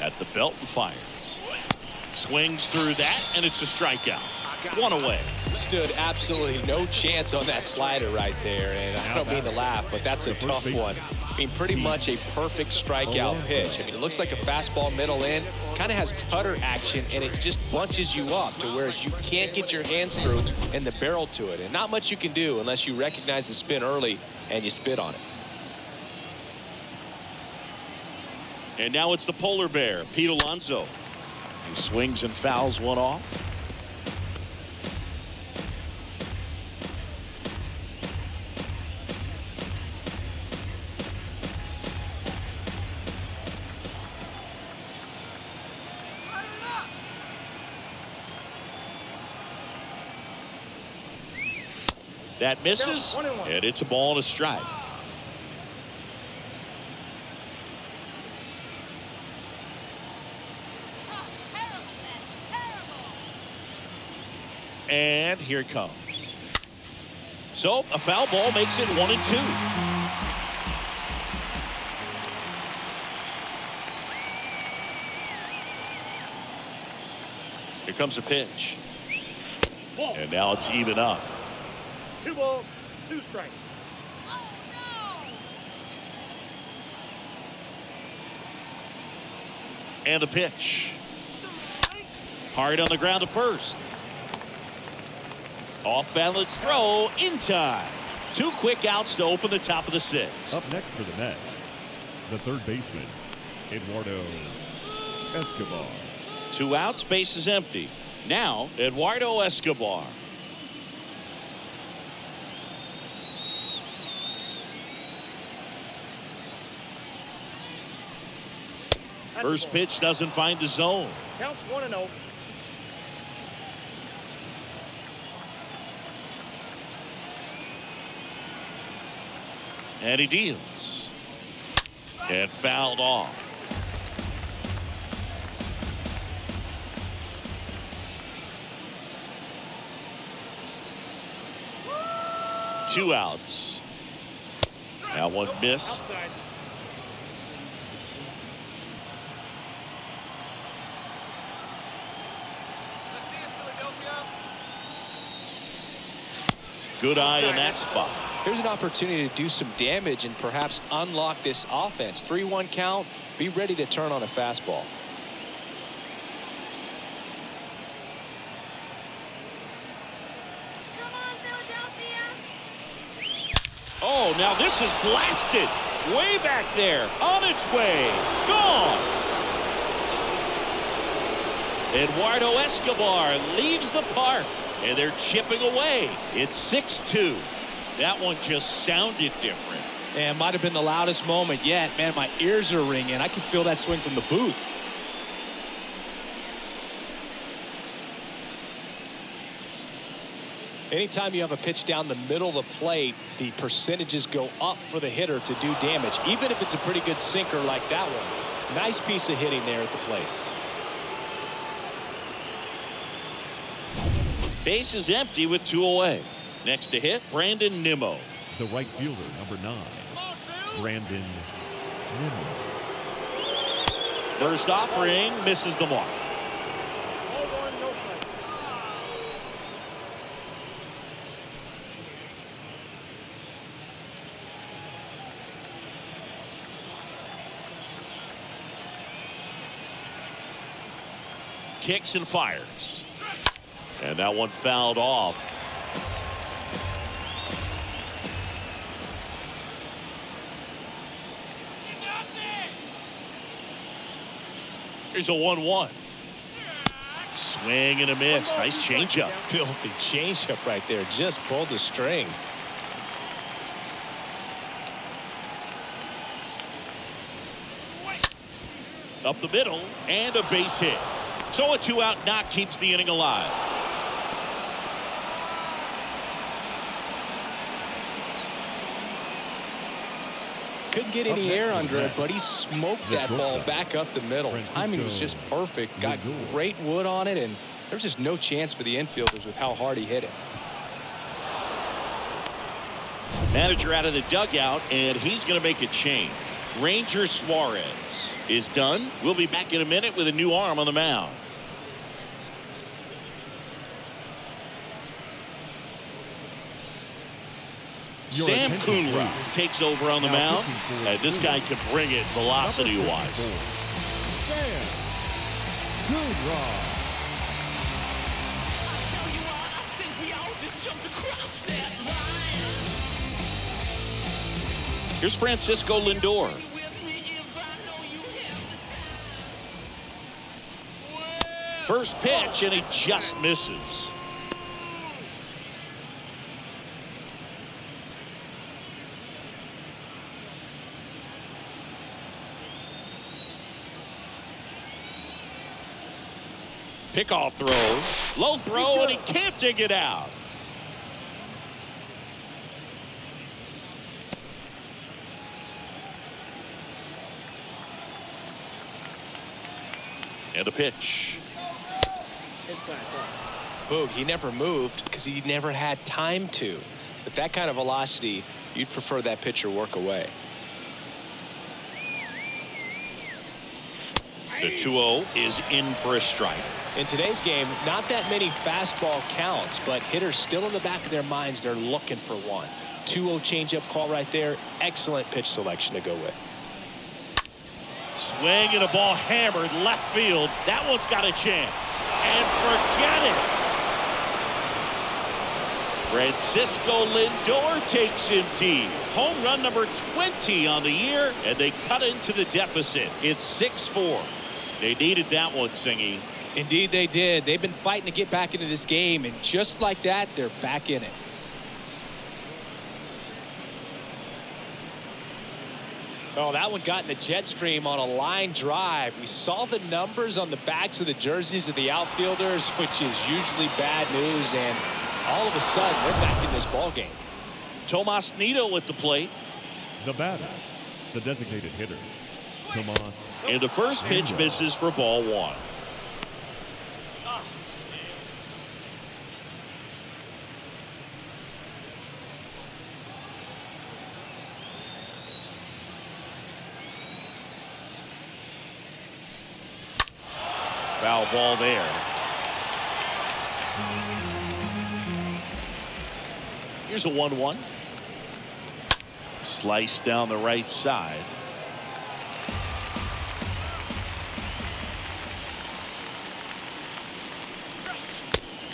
S1: At the belt and fires. Swings through that, and it's a strikeout. One away.
S2: Stood absolutely no chance on that slider right there, and I don't mean to laugh, but that's a tough one. I mean, pretty much a perfect strikeout pitch. I mean, it looks like a fastball middle in, kind of has cutter action, and it just bunches you up to where you can't get your hands through and the barrel to it, and not much you can do unless you recognize the spin early and you spit on it.
S1: And now it's the polar bear, Pete Alonso. He swings and fouls one off. That misses, and it's a ball and a strike. And here it comes. So a foul ball makes it 1-2. Here comes a pitch. And now it's even up.
S4: 2 balls, 2 strikes.
S1: And the pitch. Hard on the ground to first. Off balance throw in time. 2 quick outs to open the top of the 6th.
S3: Up next for the Mets, the third baseman, Eduardo Escobar.
S1: 2 outs, base is empty. Now, Eduardo Escobar. First pitch doesn't find the zone.
S4: Counts 1-0.
S1: And he deals. And fouled off. Two outs. Now one missed.
S4: Outside.
S5: Let's see it, Philadelphia.
S1: Good eye in that spot.
S2: Here's an opportunity to do some damage and perhaps unlock this offense. 3-1 count. Be ready to turn on a fastball.
S5: Come on, Philadelphia.
S1: Oh, now this is blasted. Way back there. On its way. Gone. Eduardo Escobar leaves the park. And they're chipping away. It's 6-2. That one just sounded different.
S2: And might have been the loudest moment yet. Man, my ears are ringing. I can feel that swing from the booth. Anytime you have a pitch down the middle of the plate, the percentages go up for the hitter to do damage, even if it's a pretty good sinker like that one. Nice piece of hitting there at the plate.
S1: Base is empty with 2 away. Next to hit, Brandon Nimmo.
S3: The right fielder, number 9, Brandon Nimmo.
S1: First offering misses the mark.
S4: Hold on, no play.
S1: Kicks and fires. And that one fouled off. Here's a 1-1. Swing and a miss. Nice changeup.
S2: Filthy changeup right there. Just pulled the string.
S1: Up the middle and a base hit. So a 2-out knock keeps the inning alive.
S2: Couldn't get any air under it, but he smoked that ball back up the middle. Timing was just perfect. Got great wood on it, and there was just no chance for the infielders with how hard he hit it.
S1: Manager out of the dugout, and he's going to make a change. Ranger Suarez is done. We'll be back in a minute with a new arm on the mound. Sam Coonrod takes over on the mound. And this guy can bring it velocity-wise.
S3: Sam Coonrod.
S1: Here's Francisco Lindor. First pitch, and he just misses. Pickoff throw, low throw, and he can't dig it out. And a pitch.
S4: Inside.
S2: Boog, he never moved because he never had time to. With that kind of velocity, you'd prefer that pitcher work away.
S1: The 2-0 is in for a strike.
S2: In today's game, not that many fastball counts, but hitters still in the back of their minds, they're looking for one. 2-0 changeup call right there. Excellent pitch selection to go with.
S1: Swing and a ball hammered left field. That one's got a chance. And forget it. Francisco Lindor takes him deep. Home run number 20 on the year, and they cut into the deficit. It's 6-4. They needed that one, Singy.
S2: Indeed they did. They've been fighting to get back into this game, and just like that, they're back in it. Oh, that one got in the jet stream on a line drive. We saw the numbers on the backs of the jerseys of the outfielders, which is usually bad news, and all of a sudden, we're back in this ball game.
S1: Tomas Nido at the plate.
S3: The batter, the designated hitter, Tomas.
S1: And the first pitch misses for ball one. Foul ball there. Here's a 1-1. Slice down the right side.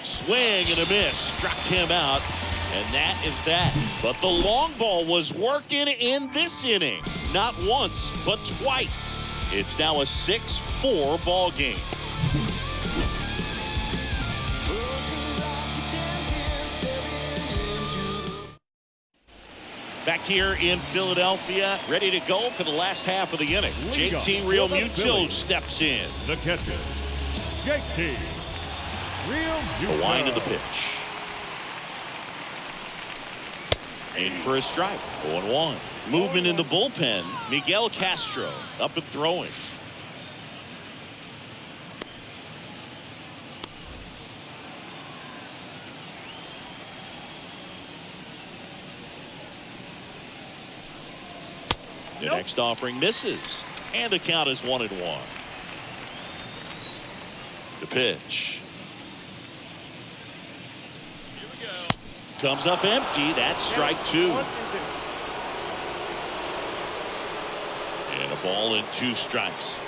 S1: Swing and a miss. Struck him out. And that is that. But the long ball was working in this inning. Not once, but twice. It's now a 6-4 ball game. Back here in Philadelphia, ready to go for the last half of the inning. JT Realmuto steps in.
S3: The catcher, JT Realmuto.
S1: The wind of the pitch. In for a strike. 0-1. Movement in the bullpen. Miguel Castro up and throwing. The next offering misses, and the count is 1-1. The pitch. Here we go. Comes up empty. That's strike 2. And a ball and 2 strikes.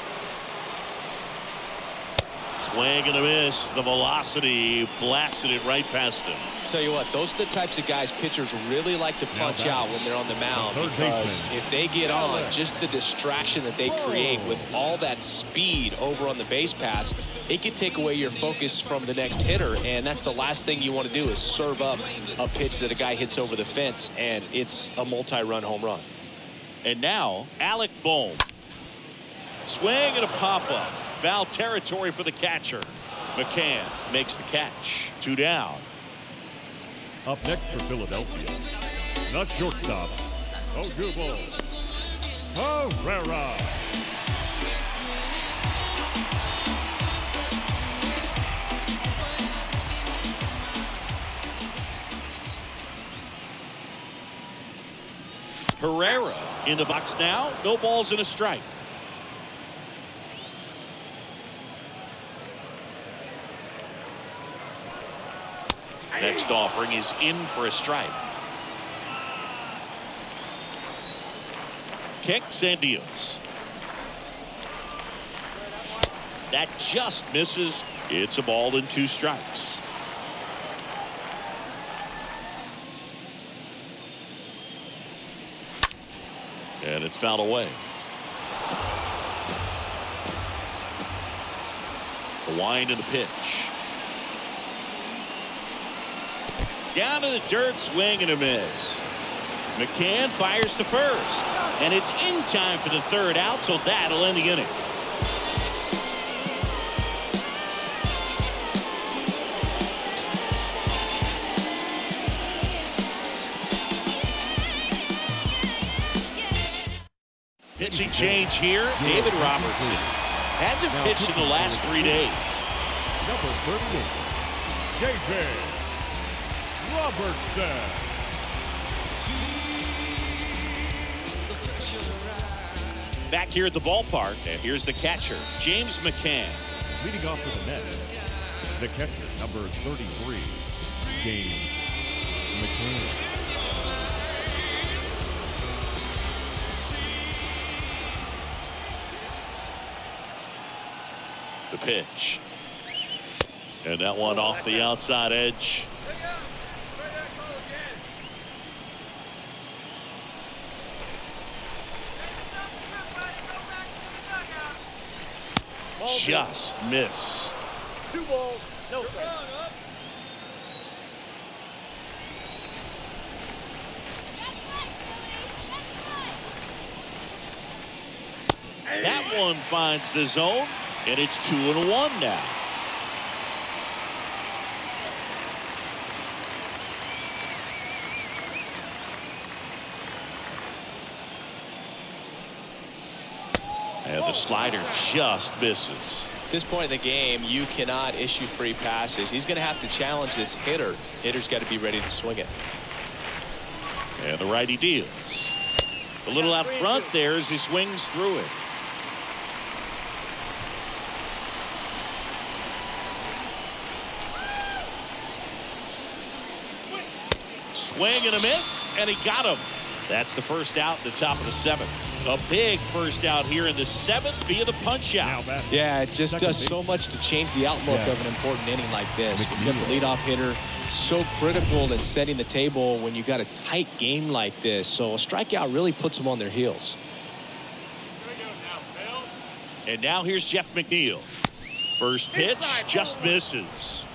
S1: Swing and a miss. The velocity blasted it right past him.
S2: Tell you what, those are the types of guys pitchers really like to punch out when they're on the mound, because if they get on, just the distraction that they create with all that speed over on the base pass, it can take away your focus from the next hitter, and that's the last thing you want to do is serve up a pitch that a guy hits over the fence, and it's a multi-run home run.
S1: And now, Alec Bohm. Swing and a pop-up. Foul territory for the catcher. McCann makes the catch. 2 down.
S3: Up next for Philadelphia, the shortstop, Odubel Herrera.
S1: Herrera in the box now. No balls and a strike. Next offering is in for a strike. Kicks and deals. That just misses. It's a ball and 2 strikes. And it's fouled away. The wind and the pitch. Down to the dirt, swing and a miss. McCann fires to first. And it's in time for the 3rd out, so that'll end the inning. Pitching change here. David Robertson hasn't pitched in the last 3 days.
S3: Number 38, David Robertson.
S1: Back here at the ballpark, and here's the catcher, James McCann.
S3: Leading off for the Mets, the catcher, number 33, James McCann.
S1: pitch. And that one off the outside edge. Just missed.
S4: 2 balls, no strikes.
S1: That one finds the zone, and it's 2-1 now. And the slider just misses.
S2: At this point in the game, you cannot issue free passes. He's going to have to challenge this hitter. Hitter's got to be ready to swing it.
S1: And the righty deals. A little out front there as he swings through it. Swing and a miss, and he got him. That's the first out in the top of the 7th. A big first out here in the 7th via the punch out.
S2: Yeah, it just does so much to change the outlook of an important inning like this. When you got the leadoff hitter, so critical in setting the table when you got a tight game like this. So a strikeout really puts them on their heels.
S1: And now here's Jeff McNeil. First pitch just misses.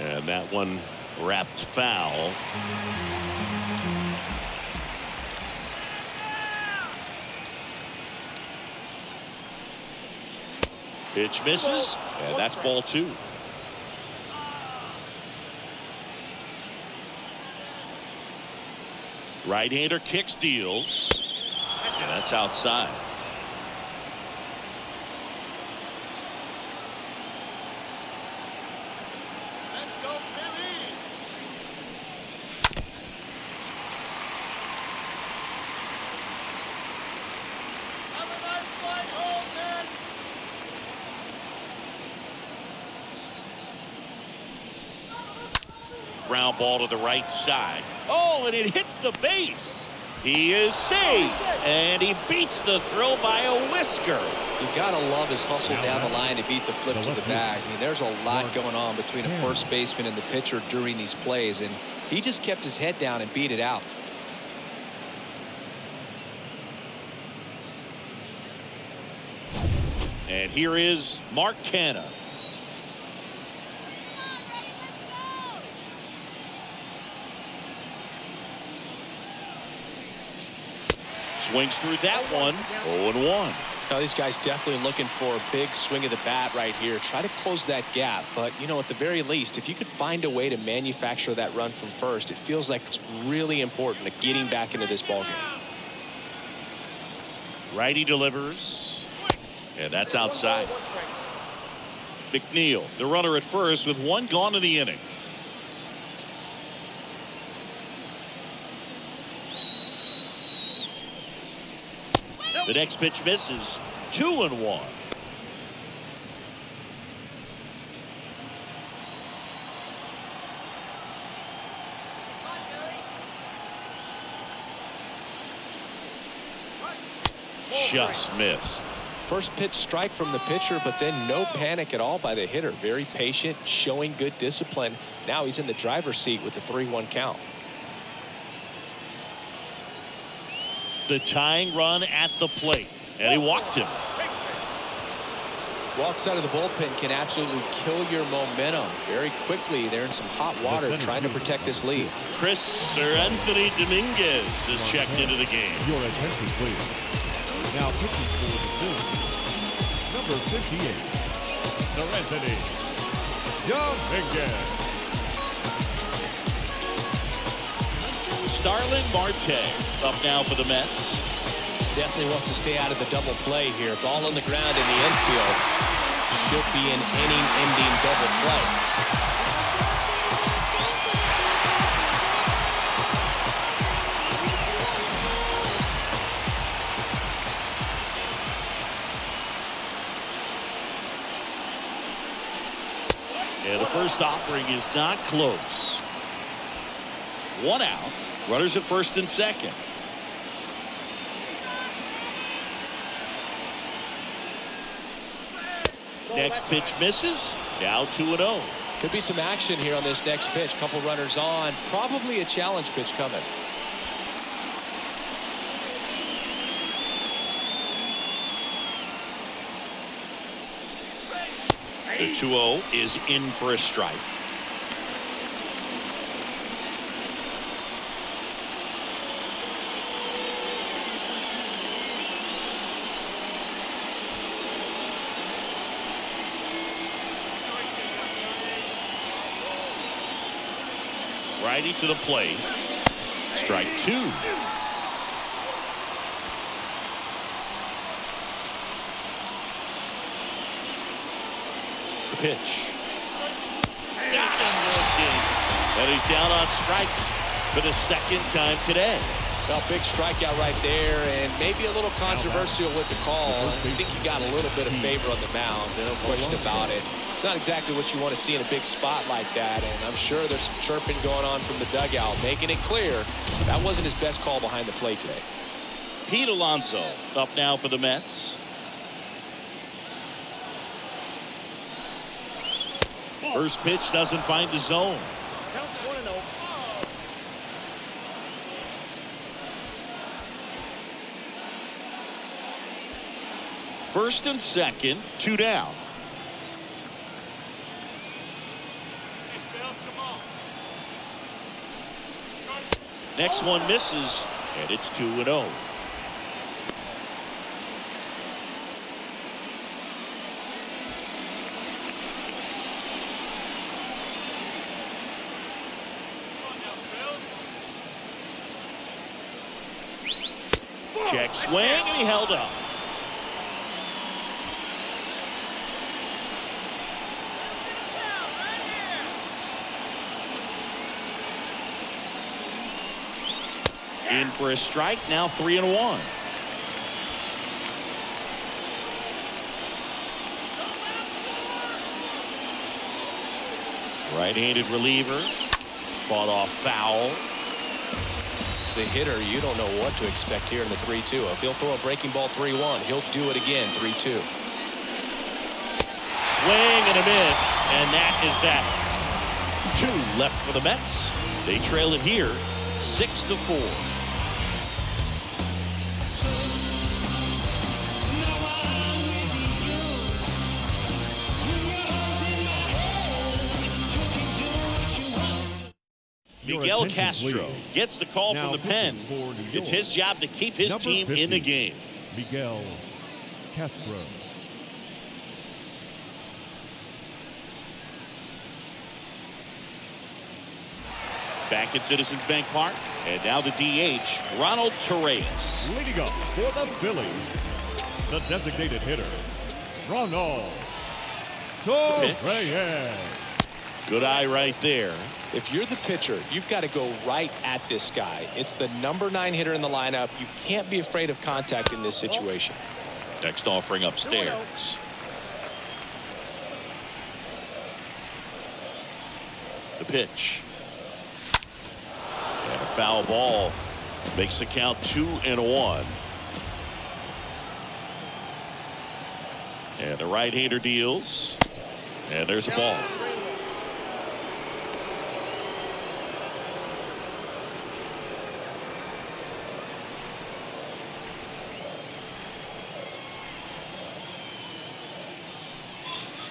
S1: And that one wrapped foul. Pitch misses, and that's ball 2. Right-hander kicks, deals, and that's outside.
S5: Let's go, Phillies! Have a nice flight home, man!
S1: Ground ball to the right side. Oh, and it hits the base. He is safe, and he beats the throw by a whisker.
S2: You gotta love his hustle down the line to beat the flip to the bag. I mean, there's a lot going on between a first baseman and the pitcher during these plays, and he just kept his head down and beat it out.
S1: And here is Mark Canha. Swings through that one. 0-1.
S2: Now these guys definitely looking for a big swing of the bat right here. Try to close that gap. But, you know, at the very least, if you could find a way to manufacture that run from first, it feels like it's really important to getting back into this ballgame.
S1: Righty delivers. And that's outside. McNeil, the runner at first with 1 gone in the inning. The next pitch misses. 2-1. Just missed.
S2: First pitch strike from the pitcher, but then no panic at all by the hitter. Very patient, showing good discipline. Now he's in the driver's seat with the 3-1 count.
S1: The tying run at the plate, and he walked him.
S2: Walks out of the bullpen can absolutely kill your momentum very quickly. They're in some hot water trying to protect this lead.
S1: Anthony Dominguez is checked into the game.
S3: Your attention, please. Now pitching for the Phillies, number 58, Anthony Dominguez.
S1: Starling Marte up now for the Mets.
S2: Definitely wants to stay out of the double play here. Ball on the ground in the infield. Should be an inning-ending double play.
S1: first offering is not close. 1 out. Runners at first and second. Next pitch misses. Now 2-0.
S2: Could be some action here on this next pitch. Couple runners on. Probably a challenge pitch coming.
S1: The 2-0 is in for a strike. Righty to the plate. Strike 2. The pitch. Got him looking. And he's down on strikes for the second time today.
S2: Well, big strikeout right there, and maybe a little controversial with the call. I think he got a little bit of favor on the mound. No question about it. It's not exactly what you want to see in a big spot like that, and I'm sure there's some chirping going on from the dugout, making it clear that wasn't his best call behind the plate today.
S1: Pete Alonso up now for the Mets. First pitch doesn't find the zone.
S4: Count 1-0.
S1: First and second, 2 down. Next one misses, and it's 2-0. Check swing, and he held up. In for a strike, now 3-1. Right-handed reliever, fought off foul.
S2: As a hitter, you don't know what to expect here in the 3-2. If he'll throw a breaking ball 3-1, he'll do it again 3-2.
S1: Swing and a miss, and that is that. 2 left for the Mets. They trail it here 6-4. Miguel Castro gets the call from the pen. It's his job to keep his team in the game.
S3: Miguel Castro.
S1: Back at Citizens Bank Park, and now the DH, Ronald Torreyes.
S3: Leading up for the Phillies, the designated hitter, Ronald Torreyes.
S1: Good eye right there.
S2: If you're the pitcher, you've got to go right at this guy. It's the number 9 hitter in the lineup. You can't be afraid of contact in this situation.
S1: Next offering upstairs. The pitch. And a foul ball makes the count 2-1. And the right-hander deals. And there's a ball.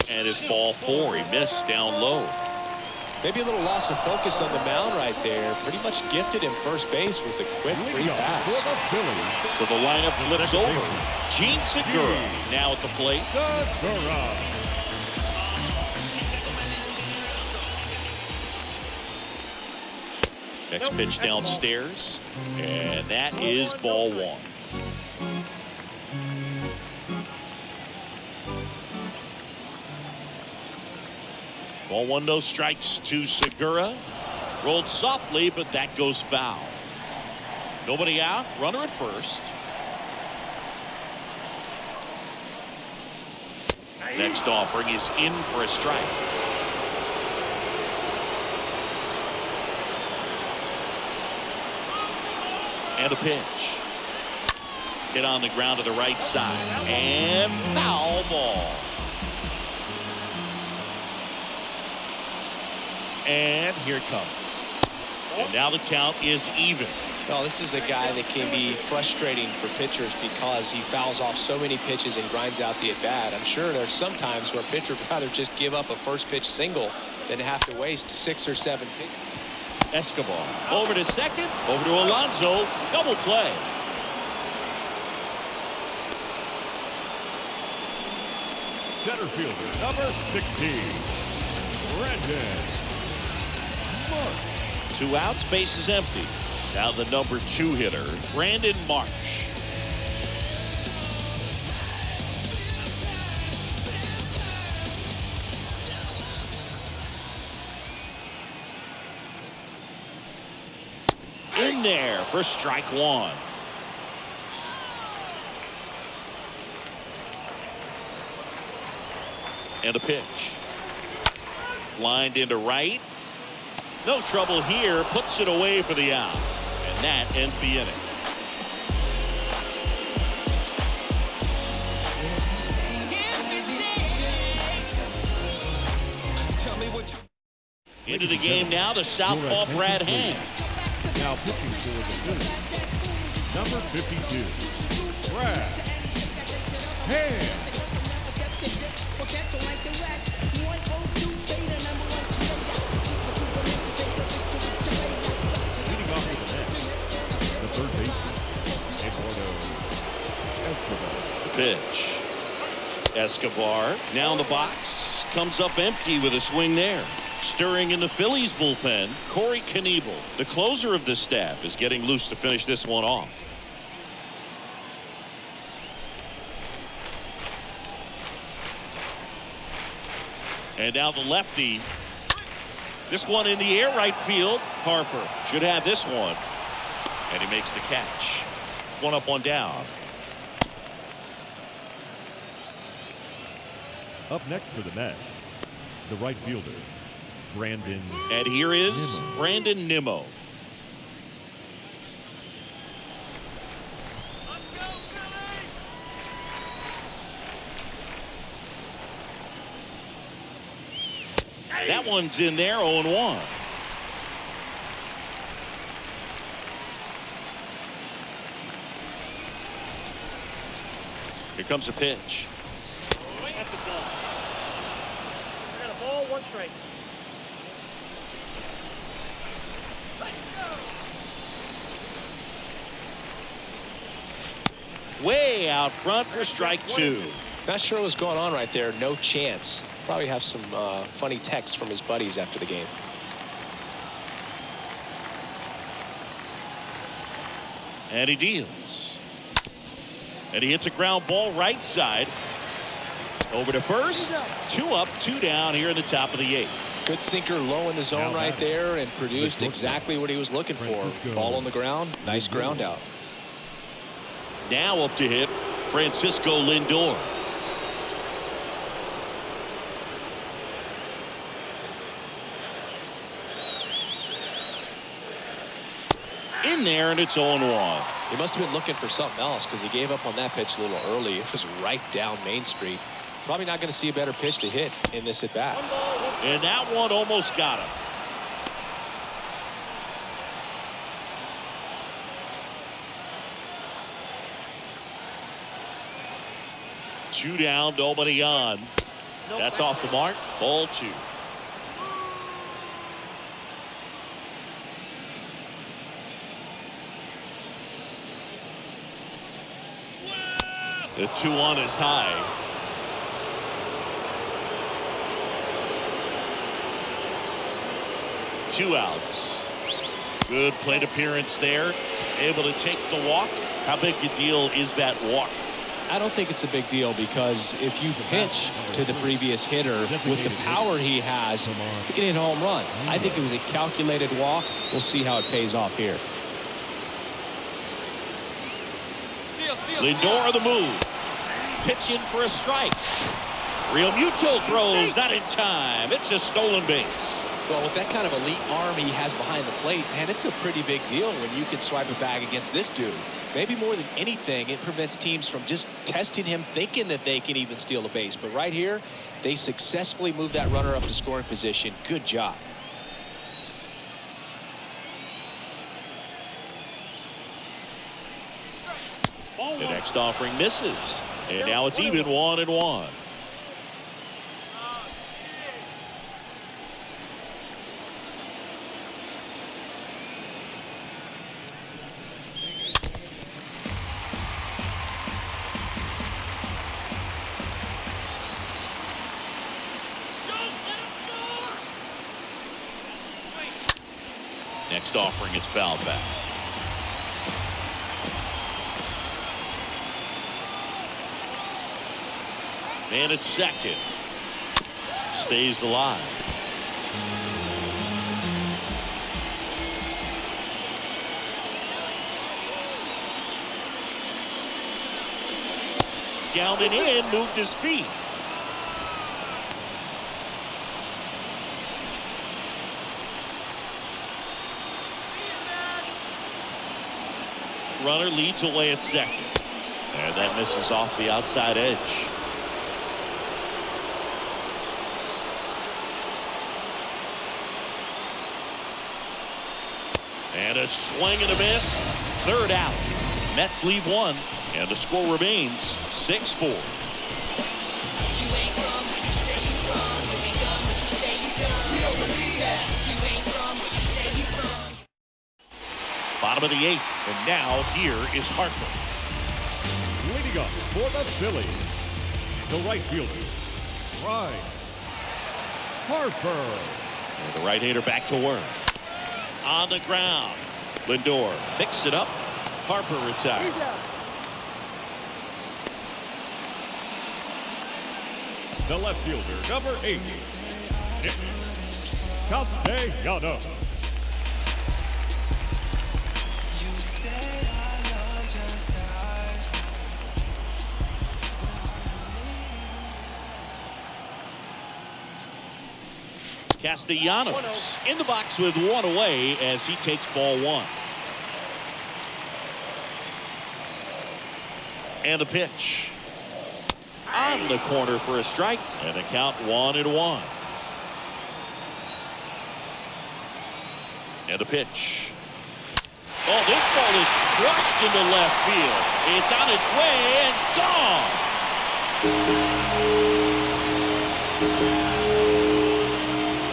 S1: And it's ball 4. He missed down low.
S2: Maybe a little loss of focus on the mound right there. Pretty much gifted him first base with a quick free pass.
S1: So the lineup flips over. Gene Segura now at the plate. Next pitch downstairs. And that is ball 1. Ball 1, no strikes to Segura. Rolled softly, but that goes foul. Nobody out. Runner at first. Next offering is in for a strike. And a pitch. Hit on the ground to the right side. And foul ball. And here it comes. And now the count is even.
S2: Well, this is a guy that can be frustrating for pitchers because he fouls off so many pitches and grinds out the at-bat. I'm sure there's some times where a pitcher would rather just give up a first pitch single than have to waste 6 or 7 pitches.
S1: Escobar over to second, over to Alonso, double play.
S3: Center fielder, number 16, Brandon Marsh.
S1: 2 outs, base is empty. Now the number 2 hitter, Brandon Marsh. In there for strike 1. And a pitch. Lined into right. No trouble here. Puts it away for the out. And that ends the inning. Into the game now, the southpaw Brad Hand.
S3: Now pitching for the Phillies, number 52, Brad Hand. Leading off with the net, the third baseman, Eduardo Escobar.
S1: Pitch. Escobar now in the box. Comes up empty with a swing there. Stirring in the Phillies bullpen, Corey Knievel, the closer of this staff, is getting loose to finish this one off. And now the lefty. This one in the air right field. Harper should have this one. And he makes the catch. 1 up, 1 down.
S3: Up next for the Mets, the right fielder, Brandon.
S1: And here is
S3: Nimmo.
S1: Brandon Nimmo.
S5: Let's go, Phillies!
S1: That one's in there, 0-1. Here comes a pitch.
S4: That's a ball. I got a ball, 1 strike.
S1: Way out front for strike 2.
S2: Not sure what's going on right there. No chance. Probably have some funny texts from his buddies after the game.
S1: And he deals. And he hits a ground ball right side. Over to first. 2 up, 2 down here in the top of the 8th.
S2: Good sinker low in the zone right there and produced exactly what he was looking for. Ball on the ground. Nice ground out.
S1: Now up to hit Francisco Lindor. In there, and it's 0-1.
S2: He must have been looking for something else because he gave up on that pitch a little early. It was right down Main Street. Probably not going to see a better pitch to hit in this at bat.
S1: And that one almost got him. Two down, nobody on. That's off the mark. Ball 2. The 2-1 is high. Two outs. Good plate appearance there. Able to take the walk. How big a deal is that walk?
S2: I don't think it's a big deal because if you pitch to the previous hitter with the power he has, he can hit a home run. I think it was a calculated walk. We'll see how it pays off here.
S1: Lindor the move. Pitching for a strike. Real Muto throws not in time. It's a stolen base.
S2: Well, with that kind of elite arm he has behind the plate, man, it's a pretty big deal when you can swipe a bag against this dude. Maybe more than anything, it prevents teams from just testing him, thinking that they can even steal a base. But right here, they successfully moved that runner up to scoring position. Good job.
S1: The next offering misses. And now it's even 1-1. Next offering is fouled back. And it's second. Stays alive. Down and in, moved his feet. Runner leads away at second. And that misses off the outside edge. And a swing and a miss. Third out. Mets lead one. And the score remains 6-4. Bottom of the eighth, and now here is Harper.
S3: Leading up for the Phillies, the right fielder, Bryce Harper.
S1: And the right-hander back to work. On the ground. Lindor picks it up. Harper retired.
S3: The left fielder, number 8, Nick Castellanos.
S1: Castellanos in the box with one away as he takes ball one. And the pitch. On the corner for a strike. And the count 1-1. And the pitch. Oh, this ball is crushed into left field. It's on its way and gone.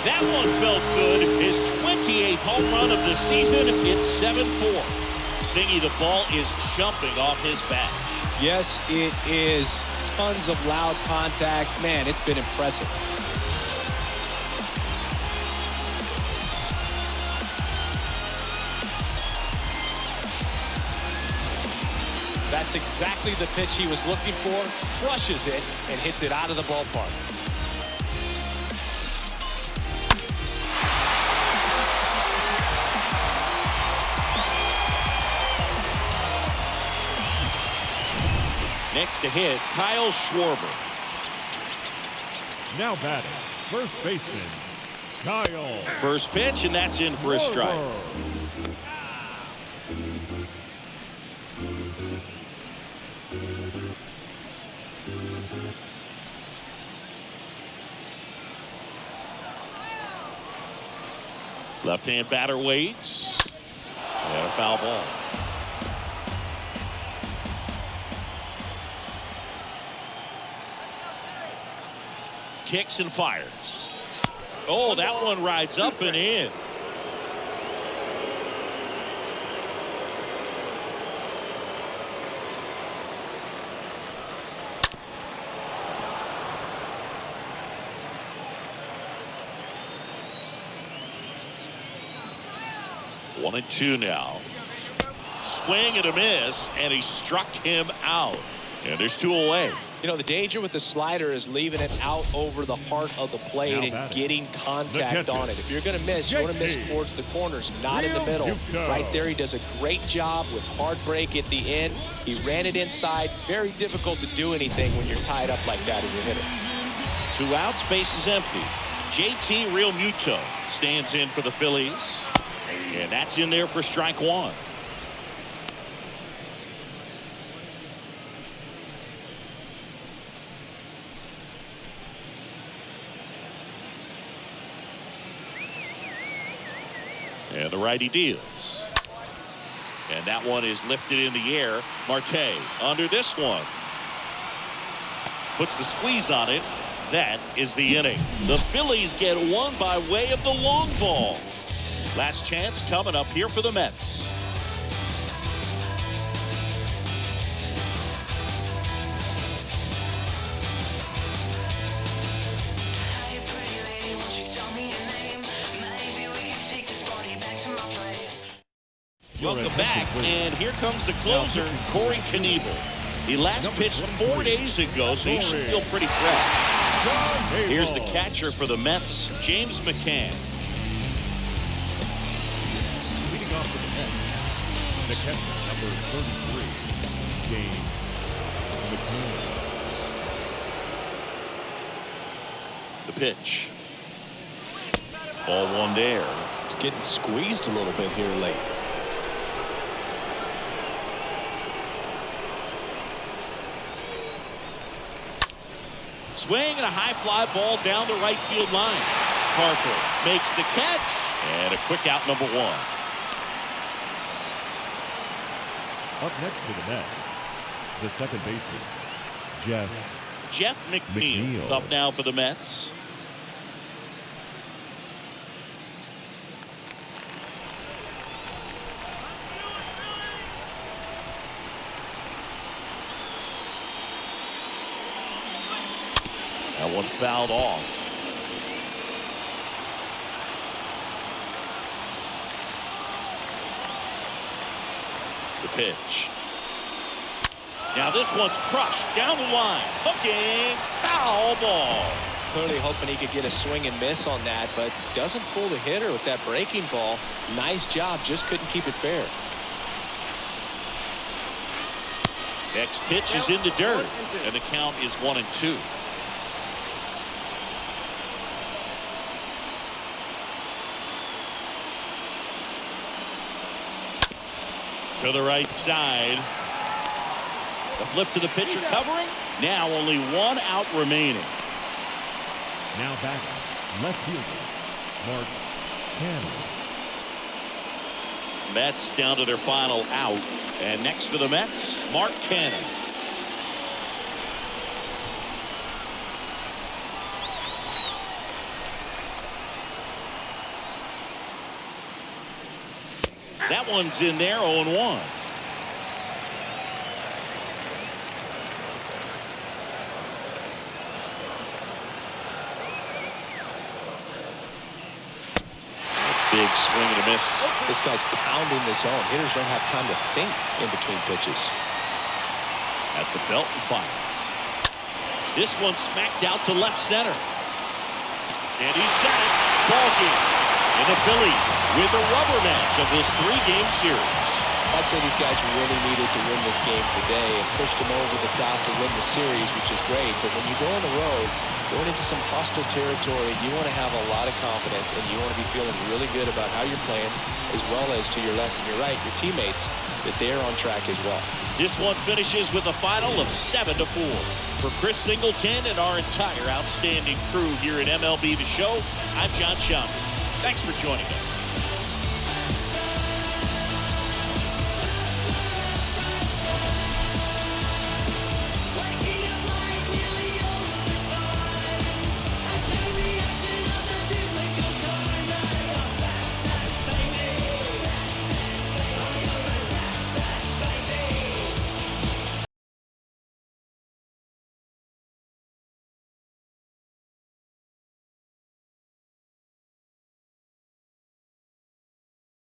S1: That one felt good. His 28th home run of the season. It's 7-4. Singy, the ball is jumping off his bat.
S2: Yes, it is. Tons of loud contact. Man, it's been impressive. That's exactly the pitch he was looking for. Crushes it and hits it out of the ballpark.
S1: Next to hit, Kyle Schwarber.
S3: Now batting, first baseman, Kyle.
S1: First pitch, and that's in for a strike. Left-hand batter waits. And a foul ball. Kicks and fires. Oh, that one rides up and in. One and two now. Swing and a miss, and he struck him out. And there's two away.
S2: You know, the danger with the slider is leaving it out over the heart of the plate and getting contact on it. If you're going to miss, you want to miss towards the corners, not in the middle. Right there, he does a great job with hard break at the end. He ran it inside. Very difficult to do anything when you're tied up like that as a hitter.
S1: 2 outs, base is empty. JT Realmuto stands in for the Phillies. And that's in there for strike one. And the righty deals. And that one is lifted in the air. Marte under this one. Puts the squeeze on it. That is the inning. The Phillies get one by way of the long ball. Last chance coming up here for the Mets. Welcome back, and here comes the closer, Corey Knievel. He last pitched 4 days ago, so he should feel pretty fresh. Here's the catcher for the Mets, James McCann.
S3: Leading off for the Mets, the catcher, number 33, James McCann.
S1: The pitch. Ball one there.
S2: It's getting squeezed a little bit here late.
S1: Swing and a high fly ball down the right field line. Parker makes the catch, and a quick out, number one.
S3: Up next for the Mets, the second baseman,
S1: Jeff McNeil up now for the Mets. That one fouled off. The pitch. Now this one's crushed down the line. Hooking. Foul ball.
S2: Clearly hoping he could get a swing and miss on that, but doesn't fool the hitter with that breaking ball. Nice job. Just couldn't keep it fair.
S1: Next pitch is in the dirt, and the count is 1-2. To the right side. The flip to the pitcher covering. Now only one out remaining.
S3: now batting, left fielder, Mark Cannon.
S1: Mets down to their final out. And next for the Mets, Mark Cannon. That one's in there, 0-1. Big swing and a miss.
S2: This guy's pounding the zone. Hitters don't have time to think in between pitches.
S1: At the belt and fires. This one smacked out to left center. And he's got it. Ball game. And the Phillies win the rubber match of this three-game series.
S2: I'd say these guys really needed to win this game today and pushed them over the top to win the series, which is great. But when you go on the road, going into some hostile territory, you want to have a lot of confidence and you want to be feeling really good about how you're playing, as well as to your left and your right, your teammates, that they're on track as well. This
S1: one finishes with a final of 7-4. For Chris Singleton and our entire outstanding crew here at MLB The Show, I'm John Schaumburg. Thanks for joining us.